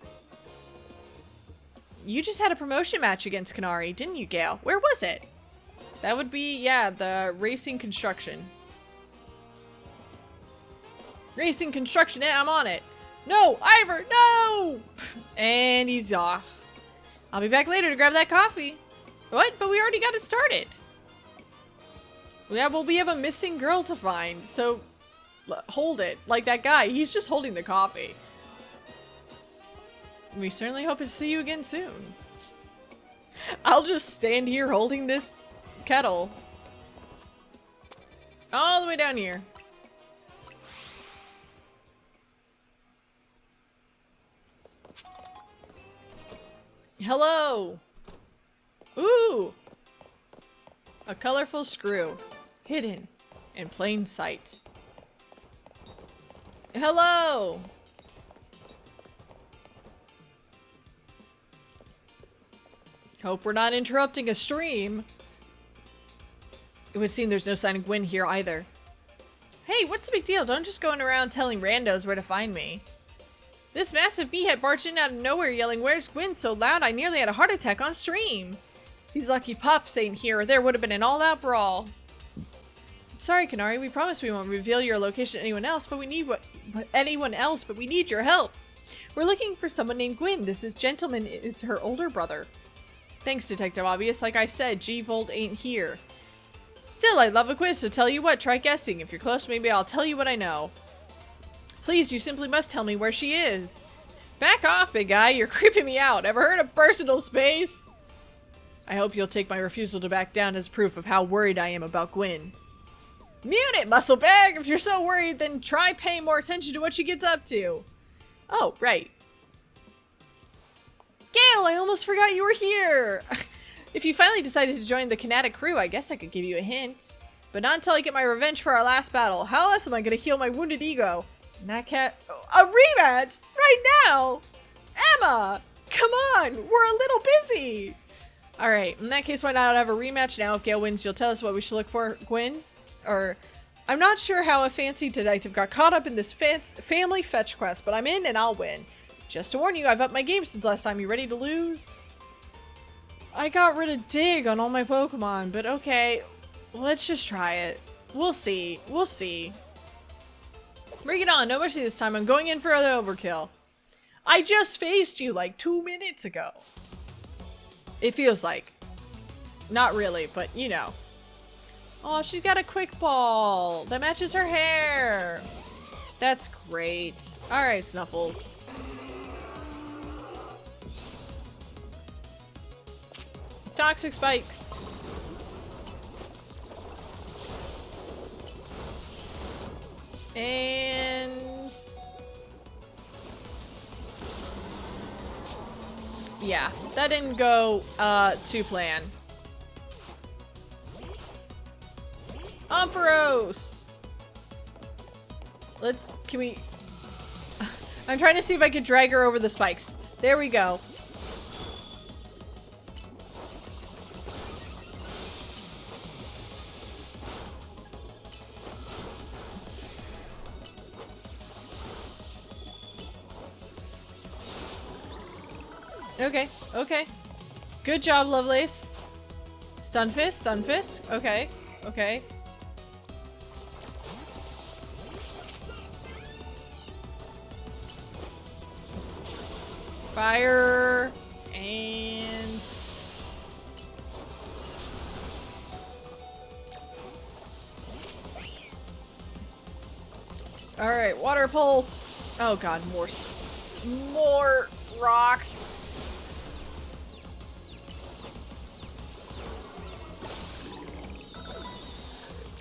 You just had a promotion match against Canary, didn't you, Gale? Where was it? That would be, yeah, the Racing Construction. Racing Construction, I'm on it. No, Ivor, no! And he's off. I'll be back later to grab that coffee. What? But we already got it started. Yeah, well, we have a missing girl to find, so hold it. Like that guy, he's just holding the coffee. We certainly hope to see you again soon. I'll just stand here holding this kettle. All the way down here. Hello! Ooh! A colorful screw. Hidden in plain sight. Hello! Hope we're not interrupting a stream. It would seem there's no sign of Gwen here either. Hey, what's the big deal? Don't just going around telling randos where to find me. This massive meathead barged in out of nowhere yelling, "Where's Gwen?" so loud I nearly had a heart attack on stream. These lucky pups ain't here, or there would have been an all-out brawl. Sorry, Canary, we promise we won't reveal your location to anyone else, but we need but we need your help. We're looking for someone named Gwen. This gentleman is her older brother. Thanks, Detective Obvious. Like I said, G-Volt ain't here. Still, I'd love a quiz, so tell you what, try guessing. If you're close, maybe I'll tell you what I know. Please, you simply must tell me where she is. Back off, big guy. You're creeping me out. Ever heard of personal space? I hope you'll take my refusal to back down as proof of how worried I am about Gwen. Mute it, muscle bag! If you're so worried, then try paying more attention to what she gets up to. Oh, right. Gale, I almost forgot you were here! If you finally decided to join the Kinetic crew, I guess I could give you a hint. But not until I get my revenge for our last battle. How else am I gonna heal my wounded ego? And that cat... A rematch? Right now? Emma! Come on! We're a little busy! Alright, in that case, why not have a rematch now? If Gale wins, you'll tell us what we should look for, Gwen? Or... I'm not sure how a fancy detective got caught up in this family fetch quest, but I'm in and I'll win. Just to warn you, I've upped my game since last time. You ready to lose? I got rid of Dig on all my Pokemon, but okay. Let's just try it. We'll see. We'll see. Bring it on. No mercy this time. I'm going in for the overkill. I just faced you like 2 minutes ago. It feels like. Not really, but you know. Oh, she's got a quick ball. That matches her hair. That's great. Alright, Snuffles. Toxic spikes. And... yeah, that didn't go to plan. Ampharos! Can we... I'm trying to see if I can drag her over the spikes. There we go. Okay, okay. Good job, Lovelace. Stunfisk, Stunfisk. Okay, okay. Fire and all right, water pulse. Oh god, more rocks.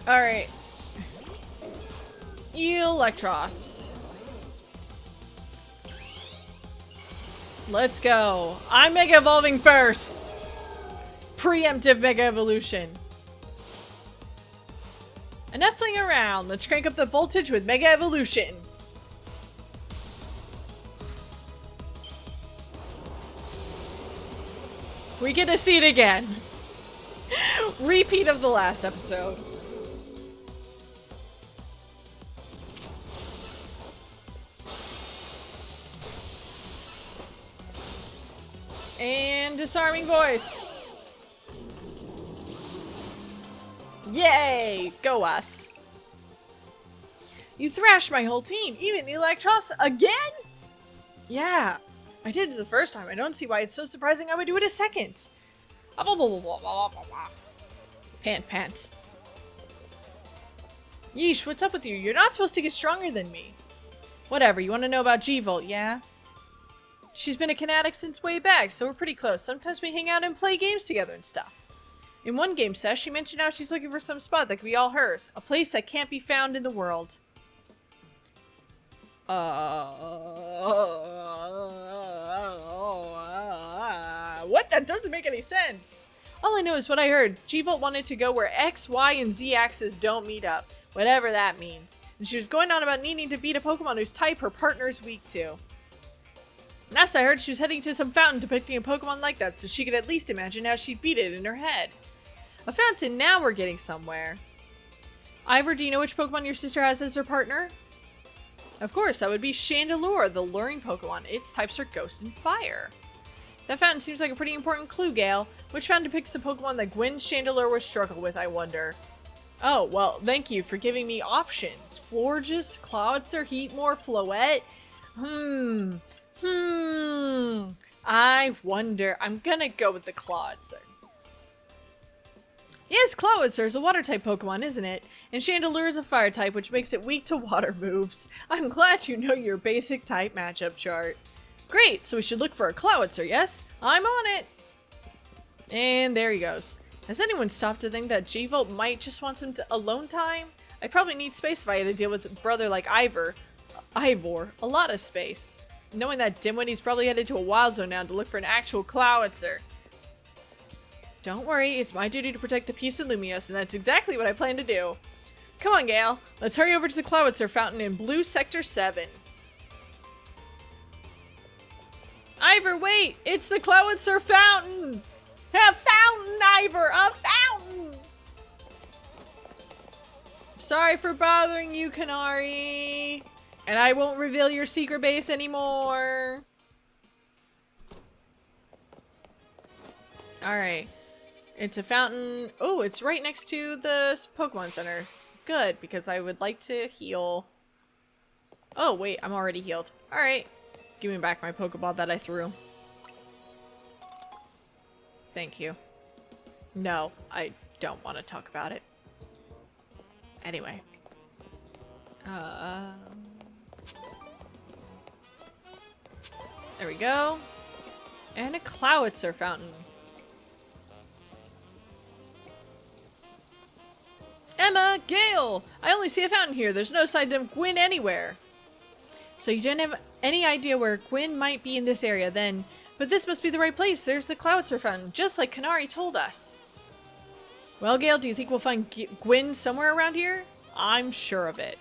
All right, Electros. Let's go. I'm Mega Evolving first. Preemptive Mega Evolution. Enough playing around. Let's crank up the voltage with Mega Evolution. We get to see it again. Repeat of the last episode. And disarming voice. Yay! Go us. You thrashed my whole team, even the Electros again? Yeah, I did it the first time. I don't see why it's so surprising I would do it a second. Pant, pant. Yeesh, what's up with you? You're not supposed to get stronger than me. Whatever, you want to know about G-Volt, yeah? She's been a Canatic since way back, so we're pretty close. Sometimes we hang out and play games together and stuff. In one game sesh, she mentioned how she's looking for some spot that could be all hers. A place that can't be found in the world. What? That doesn't make any sense. All I know is what I heard. G-Volt wanted to go where X, Y, and Z axis don't meet up. Whatever that means. And she was going on about needing to beat a Pokemon whose type her partner is weak to. Last I heard, she was heading to some fountain depicting a Pokemon like that, so she could at least imagine how she'd beat it in her head. A fountain, now we're getting somewhere. Ivor, do you know which Pokemon your sister has as her partner? Of course, that would be Chandelure, the luring Pokemon. Its types are Ghost and Fire. That fountain seems like a pretty important clue, Gale. Which fountain depicts the Pokemon that Gwen's Chandelure would struggle with, I wonder? Oh, well, thank you for giving me options. Florges, Cloudster, Heatmore, Floette? I wonder. I'm gonna go with the Cloudster. Yes, Cloudster is a water-type Pokemon, isn't it? And Chandelure is a fire-type, which makes it weak to water moves. I'm glad you know your basic type matchup chart. Great, so we should look for a Cloudster, yes? I'm on it! And there he goes. Has anyone stopped to think that G-Volt might just want some alone time? I'd probably need space if I had to deal with a brother like Ivor. A lot of space. Knowing that dimwit, he's probably headed to a wild zone now to look for an actual Cloudster. Don't worry, it's my duty to protect the peace of Lumios, and that's exactly what I plan to do. Come on, Gale. Let's hurry over to the Cloudster fountain in Blue Sector 7. Ivor, wait! It's the Cloudster fountain! A fountain, Ivor! A fountain! Sorry for bothering you, Canary. And I won't reveal your secret base anymore. Alright. It's a fountain. Oh, it's right next to the Pokemon Center. Good, because I would like to heal. Oh, wait, I'm already healed. Alright. Give me back my Pokeball that I threw. Thank you. No, I don't want to talk about it. Anyway. There we go. And a Cloudster fountain. Emma! Gale! I only see a fountain here. There's no sign of Gwyn anywhere. So you didn't have any idea where Gwyn might be in this area then. But this must be the right place. There's the Cloudster fountain, just like Canary told us. Well, Gale, do you think we'll find Gwyn somewhere around here? I'm sure of it.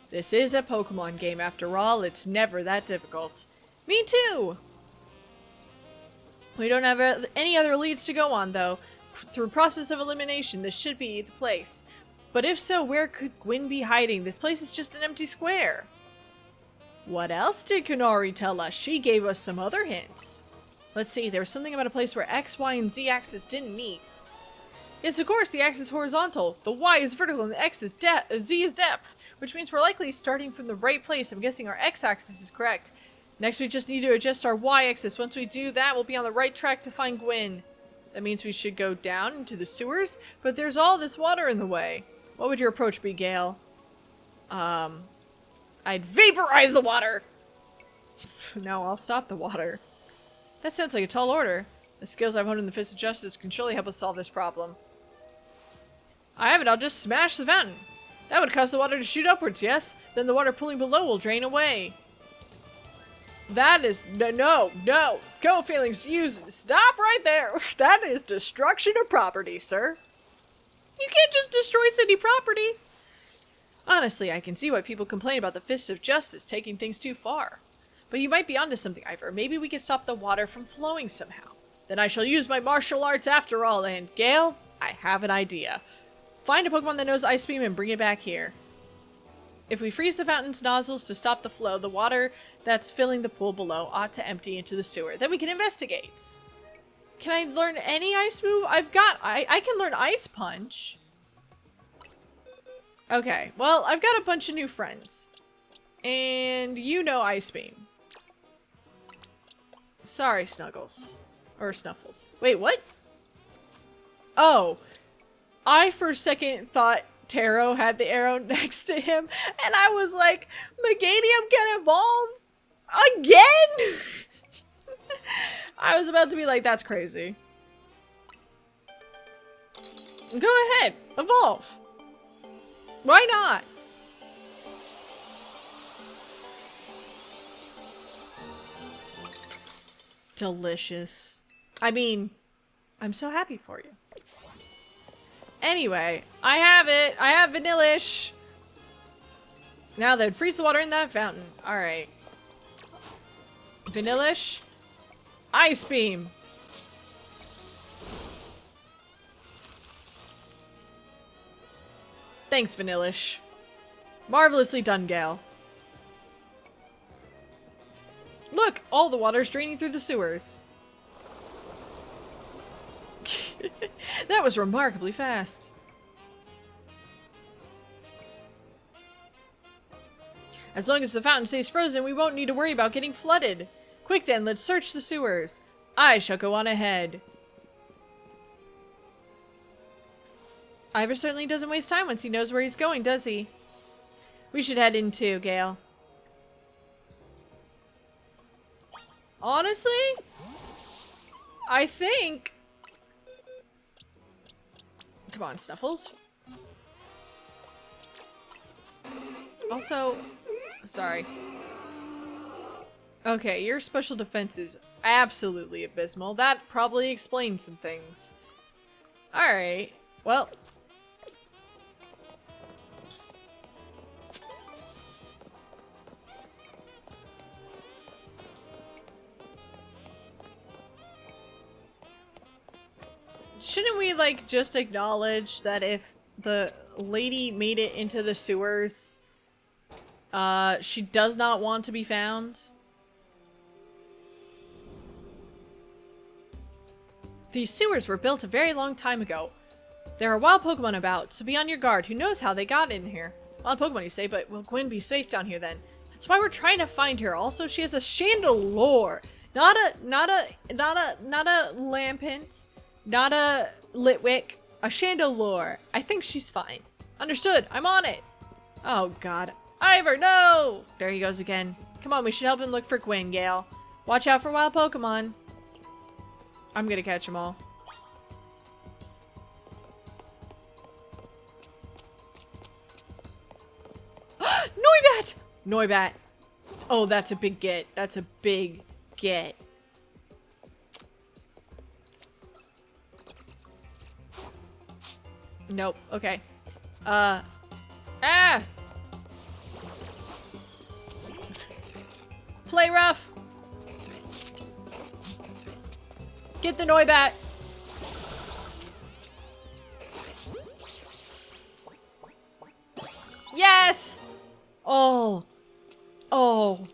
This is a Pokemon game after all. It's never that difficult. Me too! We don't have any other leads to go on, though. Through process of elimination, this should be the place. But if so, where could Gwyn be hiding? This place is just an empty square. What else did Canary tell us? She gave us some other hints. Let's see, there was something about a place where X, Y, and Z axis didn't meet. Yes, of course, the X is horizontal, the Y is vertical, and the X is Z is depth, which means we're likely starting from the right place. I'm guessing our X axis is correct. Next, we just need to adjust our Y axis. Once we do that, we'll be on the right track to find Gwyn. That means we should go down into the sewers, but there's all this water in the way. What would your approach be, Gale? I'd vaporize the water! No, I'll stop the water. That sounds like a tall order. The skills I've honed in the Fist of Justice can surely help us solve this problem. I have it, I'll just smash the fountain. That would cause the water to shoot upwards, yes? Then the water pooling below will drain away. That is... No. Go, feelings, stop right there. That is destruction of property, sir. You can't just destroy city property. Honestly, I can see why people complain about the Fist of Justice taking things too far. But you might be onto something, Ivor. Maybe we can stop the water from flowing somehow. Then I shall use my martial arts after all, and Gale, I have an idea. Find a Pokemon that knows Ice Beam and bring it back here. If we freeze the fountain's nozzles to stop the flow, the water that's filling the pool below ought to empty into the sewer. Then we can investigate. Can I learn any ice move? I can learn Ice Punch. Okay, well, I've got a bunch of new friends. And you know Ice Beam. Sorry, Snuggles. Or Snuffles. Wait, what? Oh. I for a second thought Taro had the arrow next to him, and I was like, Meganium get involved again? I was about to be like, that's crazy. Go ahead, evolve. Why not? Delicious. I mean, I'm so happy for you. Anyway, I have it. I have Vanillish. Now then, freeze the water in that fountain. Alright. Vanillish. Ice beam. Thanks, Vanillish. Marvelously done, Gale. Look, all the water's draining through the sewers. That was remarkably fast. As long as the fountain stays frozen, we won't need to worry about getting flooded. Quick then, let's search the sewers. I shall go on ahead. Ivor certainly doesn't waste time once he knows where he's going, does he? We should head in too, Gale. Honestly, I think... Come on, Snuffles. Also, sorry. Okay, your special defense is absolutely abysmal. That probably explains some things. Alright, well... Shouldn't we, like, just acknowledge that if the lady made it into the sewers, she does not want to be found? These sewers were built a very long time ago. There are wild Pokemon about, so be on your guard. Who knows how they got in here? Wild Pokemon, you say, but will Gwen be safe down here then? That's why we're trying to find her. Also, she has a Chandelure. Not a Lampent. Not a Litwick, a Chandelure. I think she's fine. Understood, I'm on it. Oh god. Ivor, no! There he goes again. Come on, we should help him look for Gwen, Gale. Watch out for wild Pokemon. I'm gonna catch them all. Noibat! Noibat. Oh, that's a big get. That's a big get. Nope. Okay. Ah! Play rough! Get the Noibat! Yes! Oh. Oh.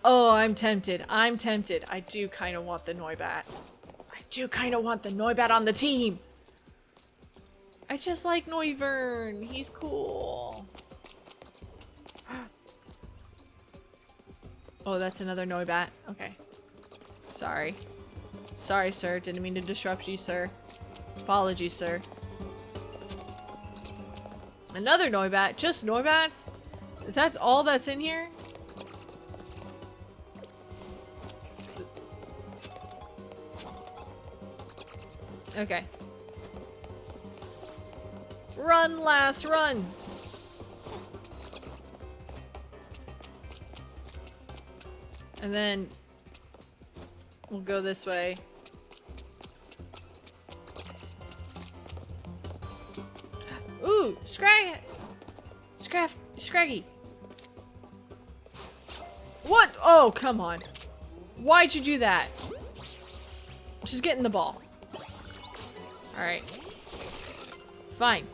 Oh, I'm tempted. I'm tempted. I do kind of want the Noibat. I do kind of want the Noibat on the team! I just like Noivern. He's cool. Oh, that's another Noibat. Okay. Sorry. Sorry, sir. Didn't mean to disrupt you, sir. Apologies, sir. Another Noibat. Just Noibats? Is that all that's in here? Okay. Run, lass, run! And then we'll go this way. Ooh, Scraggy. What? Oh, come on. Why'd you do that? Just get in the ball. Alright. Fine.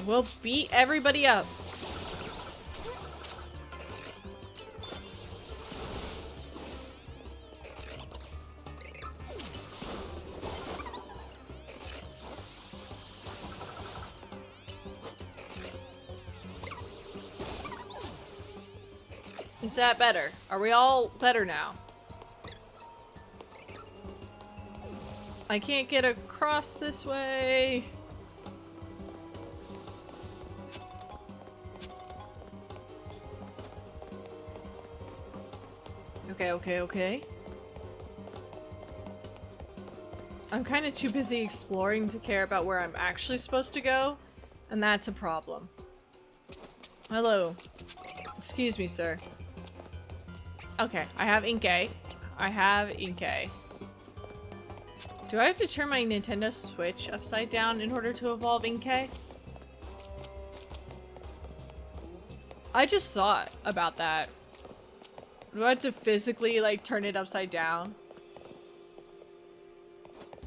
We'll beat everybody up. Is that better? Are we all better now? I can't get across this way. Okay, okay, okay. I'm kind of too busy exploring to care about where I'm actually supposed to go, and that's a problem. Hello. Excuse me, sir. Okay, I have Inkay. I have Inkay. Do I have to turn my Nintendo Switch upside down in order to evolve Inkay? I just thought about that. Do I have to physically, like, turn it upside down?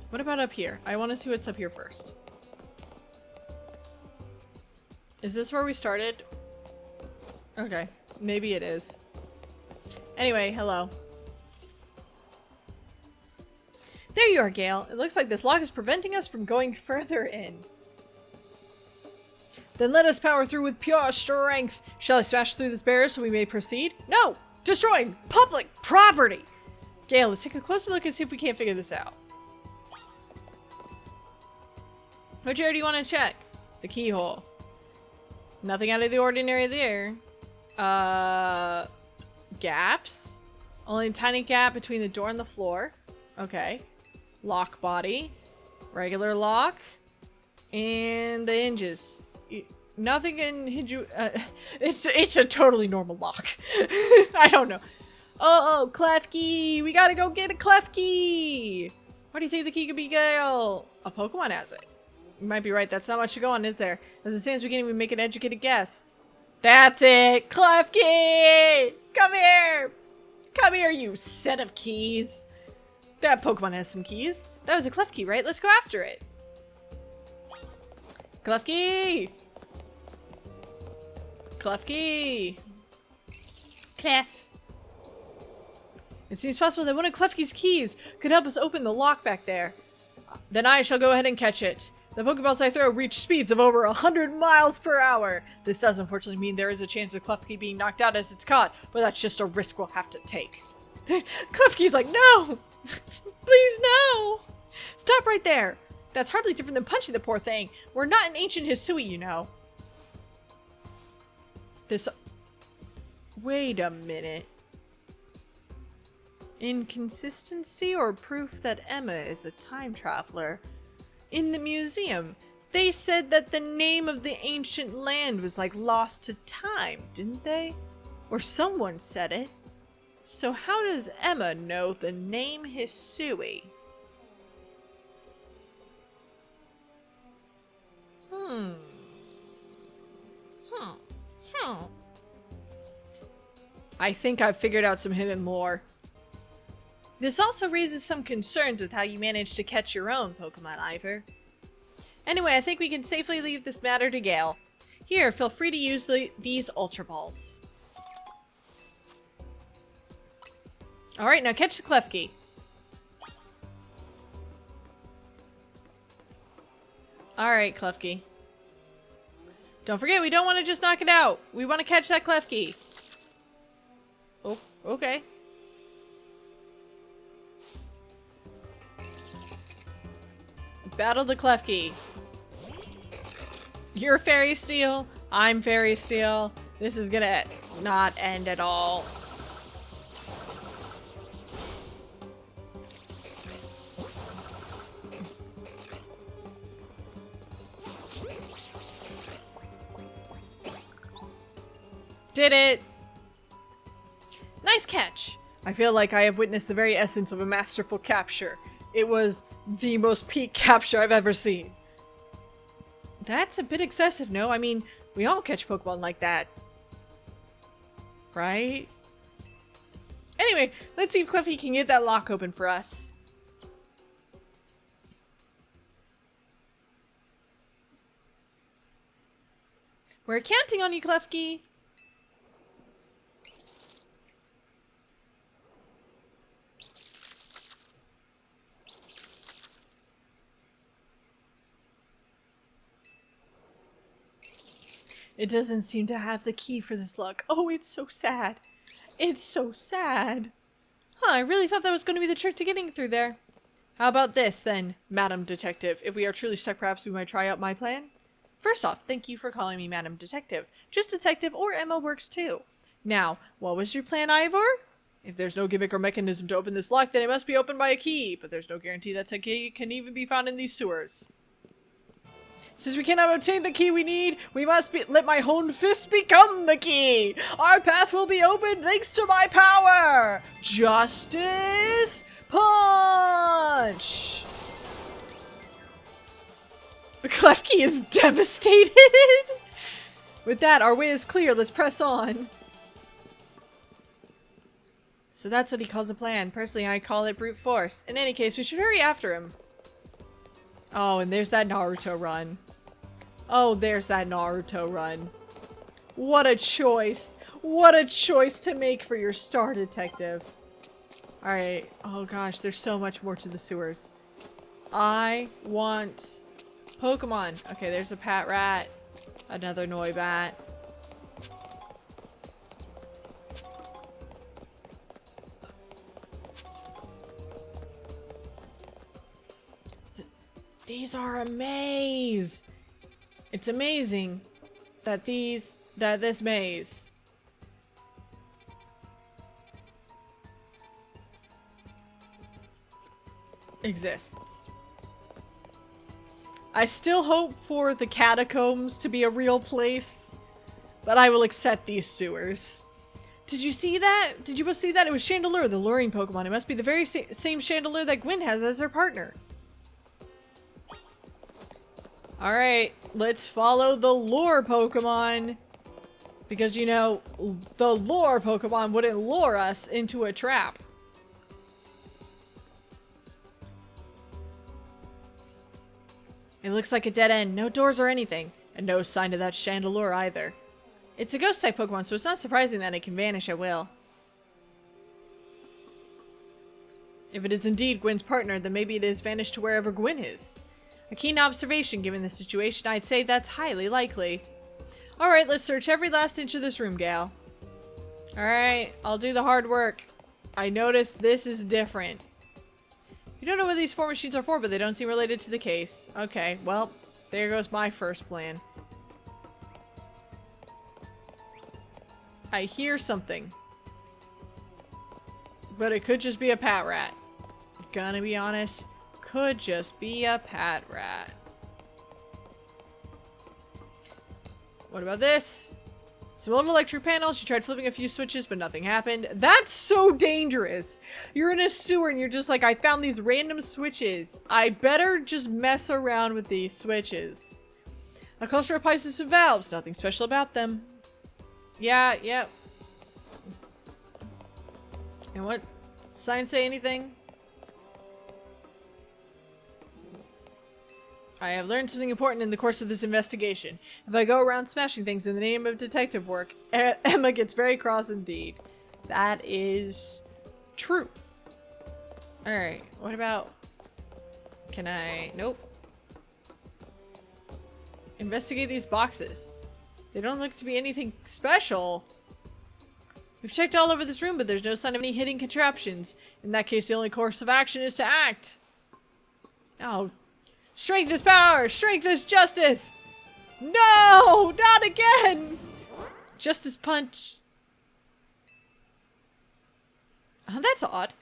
What about up here? I want to see what's up here first. Is this where we started? Okay, maybe it is. Anyway, hello. There you are, Gale. It looks like this lock is preventing us from going further in. Then let us power through with pure strength. Shall I smash through this barrier so we may proceed? No! Destroying public property! Gale, let's take a closer look and see if we can't figure this out. Which area do you want to check? The keyhole. Nothing out of the ordinary there. Gaps? Only a tiny gap between the door and the floor. Okay. Lock body. Regular lock. And the hinges. Nothing can hinge you. It's a totally normal lock. I don't know. Oh, clef key! We gotta go get a clef key! What do you think the key could be, Gale? A Pokemon has it. You might be right. That's not much to go on, is there? As it stands, we can't even make an educated guess. That's it! Clef key! Come here! Come here, you set of keys! That Pokemon has some keys. That was a clef key, right? Let's go after it. Clef key! Clef key! Clef. It seems possible that one of Klefki's keys could help us open the lock back there. Then I shall go ahead and catch it. The Pokeballs I throw reach speeds of over 100 miles per hour. This does unfortunately mean there is a chance of Klefki being knocked out as it's caught, but that's just a risk we'll have to take. Klefki's like, no! Please, no! Stop right there! That's hardly different than punching the poor thing. We're not an ancient Hisui, you know. Wait a minute. Inconsistency or proof that Emma is a time traveler? In the museum, they said that the name of the ancient land was like lost to time, didn't they? Or someone said it. So how does Emma know the name Hisui? I think I've figured out some hidden lore. This also raises some concerns with how you managed to catch your own Pokemon, Ivor. Anyway, I think we can safely leave this matter to Gale. Here, feel free to use these Ultra Balls. Alright, now catch the Klefki. Alright, Klefki. Don't forget, we don't want to just knock it out. We want to catch that Klefki. Oh, okay. Battle the Klefki. You're Fairy Steel. I'm Fairy Steel. This is gonna not end at all. Did it! Nice catch! I feel like I have witnessed the very essence of a masterful capture. It was the most peak capture I've ever seen. That's a bit excessive, no? I mean, we all catch Pokemon like that. Right? Anyway, let's see if Klefki can get that lock open for us. We're counting on you, Klefki. It doesn't seem to have the key for this lock. Oh, it's so sad. It's so sad. Huh, I really thought that was going to be the trick to getting through there. How about this, then, Madam Detective? If we are truly stuck, perhaps we might try out my plan? First off, thank you for calling me Madam Detective. Just Detective or Emma works too. Now, what was your plan, Ivor? If there's no gimmick or mechanism to open this lock, then it must be opened by a key. But there's no guarantee that said key can even be found in these sewers. Since we cannot obtain the key we need, we must let my honed fist become the key. Our path will be opened thanks to my power. Justice Punch! The clef key is devastated. With that, our way is clear. Let's press on. So that's what he calls a plan. Personally, I call it brute force. In any case, we should hurry after him. Oh, and there's that Naruto run. Oh, there's that Naruto run. What a choice. What a choice to make for your star detective. Alright. Oh gosh, there's so much more to the sewers. I want Pokemon. Okay, there's a Pat Rat. Another Noibat. These are a maze. It's amazing that this maze exists. I still hope for the catacombs to be a real place, but I will accept these sewers. Did you see that? Did you see that? It was Chandelure, the luring Pokemon. It must be the very same Chandelure that Gwen has as her partner. Alright, let's follow the lure Pokemon. Because, you know, the lure Pokemon wouldn't lure us into a trap. It looks like a dead end. No doors or anything. And no sign of that Chandelure either. It's a ghost-type Pokemon, so it's not surprising that it can vanish at will. If it is indeed Gwen's partner, then maybe it has vanished to wherever Gwen is. A keen observation given the situation, I'd say that's highly likely. Alright, let's search every last inch of this room, gal. Alright, I'll do the hard work. I noticed this is different. You don't know what these 4 machines are for, but they don't seem related to the case. Okay, well, there goes my first plan. I hear something. But it could just be a Pat Rat. Gonna be honest, could just be a Pat Rat. What about this? Some old electric panels. She tried flipping a few switches, but nothing happened. That's so dangerous. You're in a sewer and you're just like, I found these random switches. I better just mess around with these switches. A cluster of pipes and some valves. Nothing special about them. Yeah, yep. And what? Did sign say anything? I have learned something important in the course of this investigation. If I go around smashing things in the name of detective work, Emma gets very cross indeed. That is true. Alright, what about... Can I... Nope. Investigate these boxes. They don't look to be anything special. We've checked all over this room, but there's no sign of any hidden contraptions. In that case, the only course of action is to act. Oh, strength is power! Strength is justice! No! Not again! Justice punch. Oh, that's odd.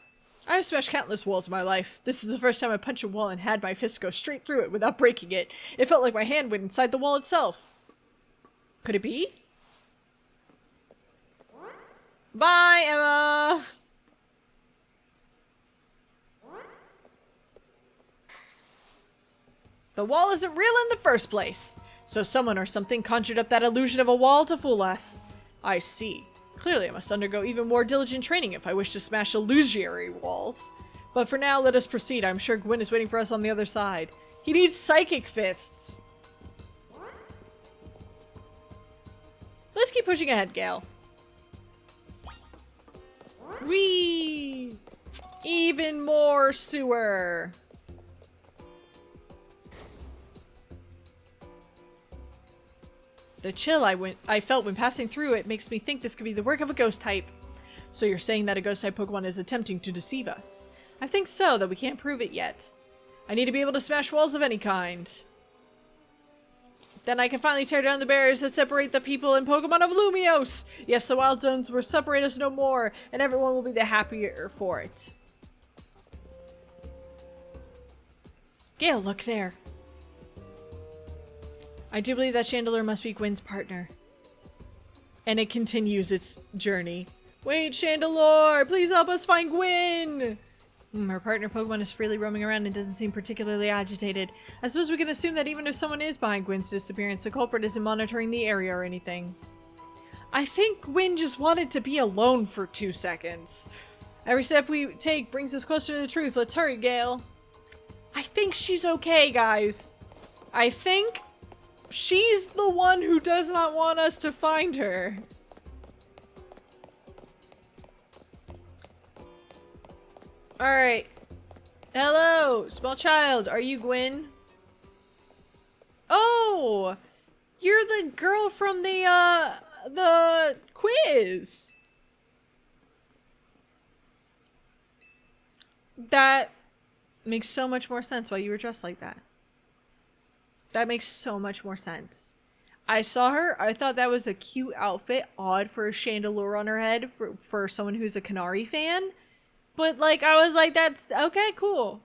I've smashed countless walls in my life. This is the first time I punched a wall and had my fist go straight through it without breaking it. It felt like my hand went inside the wall itself. Could it be? Bye, Emma! The wall isn't real in the first place. So someone or something conjured up that illusion of a wall to fool us. I see. Clearly I must undergo even more diligent training if I wish to smash illusory walls. But for now, let us proceed. I'm sure Gwen is waiting for us on the other side. He needs psychic fists. Let's keep pushing ahead, Gale. Whee! Even more sewer. The chill I felt when passing through it makes me think this could be the work of a ghost type. So you're saying that a ghost type Pokemon is attempting to deceive us? I think so, though we can't prove it yet. I need to be able to smash walls of any kind. Then I can finally tear down the barriers that separate the people and Pokemon of Lumiose! Yes, the wild zones will separate us no more, and everyone will be the happier for it. Gale, look there. I do believe that Chandelure must be Gwen's partner. And it continues its journey. Wait, Chandelure! Please help us find Gwen! Her partner Pokemon is freely roaming around and doesn't seem particularly agitated. I suppose we can assume that even if someone is behind Gwen's disappearance, the culprit isn't monitoring the area or anything. I think Gwen just wanted to be alone for 2 seconds. Every step we take brings us closer to the truth. Let's hurry, Gale. I think she's okay, guys. I think she's the one who does not want us to find her. Alright. Hello, small child. Are you Gwen? Oh! You're the girl from the quiz! That makes so much more sense why you were dressed like that. That makes so much more sense. I saw her. I thought that was a cute outfit. Odd for a Chandelure on her head for someone who's a Canary fan. But, like, I was like, that's... Okay, cool.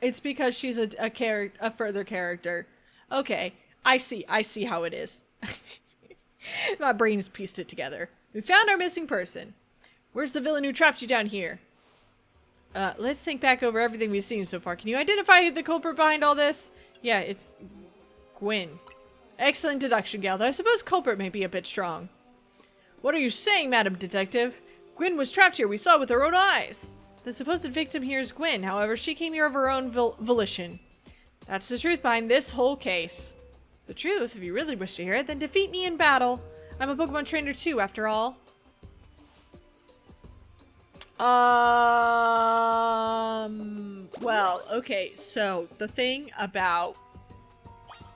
It's because she's a further character. Okay. I see how it is. My brain has pieced it together. We found our missing person. Where's the villain who trapped you down here? Let's think back over everything we've seen so far. Can you identify the culprit behind all this? Yeah, it's Gwen. Excellent deduction, Gal, though I suppose culprit may be a bit strong. What are you saying, Madam Detective? Gwen was trapped here. We saw it with our own eyes. The supposed victim here is Gwen. However, she came here of her own volition. That's the truth behind this whole case. The truth? If you really wish to hear it, then defeat me in battle. I'm a Pokemon trainer too, after all. Well, okay, so the thing about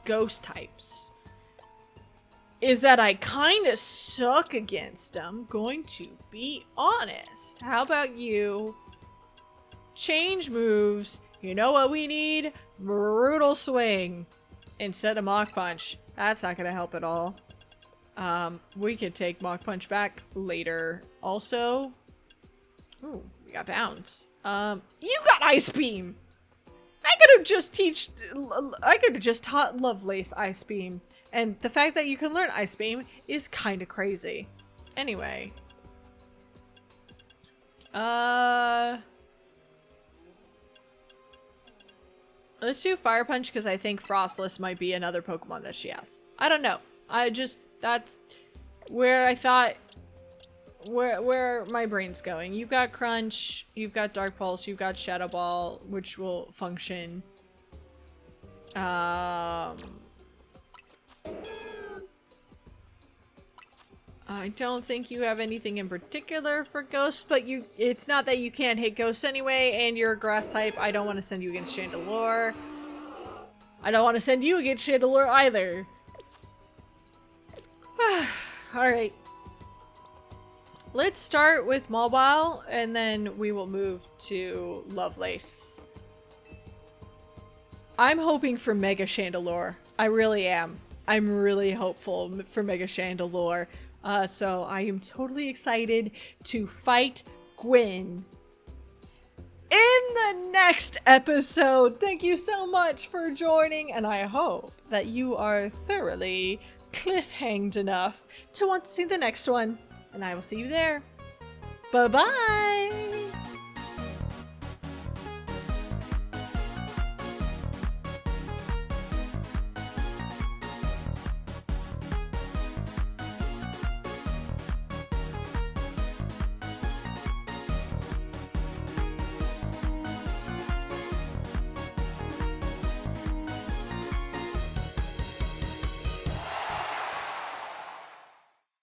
ghost types is that I kind of suck against them, going to be honest. How about you change moves? You know what we need? Brutal Swing instead of Mach Punch. That's not gonna help at all. We could take Mach Punch back later. Also, ooh, we got Bounce. You got Ice Beam! I could have just taught Lovelace Ice Beam. And the fact that you can learn Ice Beam is kind of crazy. Anyway. Let's do Fire Punch because I think Frostless might be another Pokemon that she has. I don't know. That's where I thought, where my brain's going. You've got Crunch, you've got Dark Pulse, you've got Shadow Ball, which will function. I don't think you have anything in particular for Ghosts, but it's not that you can't hit Ghosts anyway, and you're a Grass type. I don't want to send you against Chandelure. I don't want to send you against Chandelure either. Alright. Let's start with Mobile, and then we will move to Lovelace. I'm hoping for Mega Chandelure. I really am. I'm really hopeful for Mega Chandelure. So I am totally excited to fight Gwen in the next episode. Thank you so much for joining, and I hope that you are thoroughly cliffhanged enough to want to see the next one. And I will see you there. Bye-bye!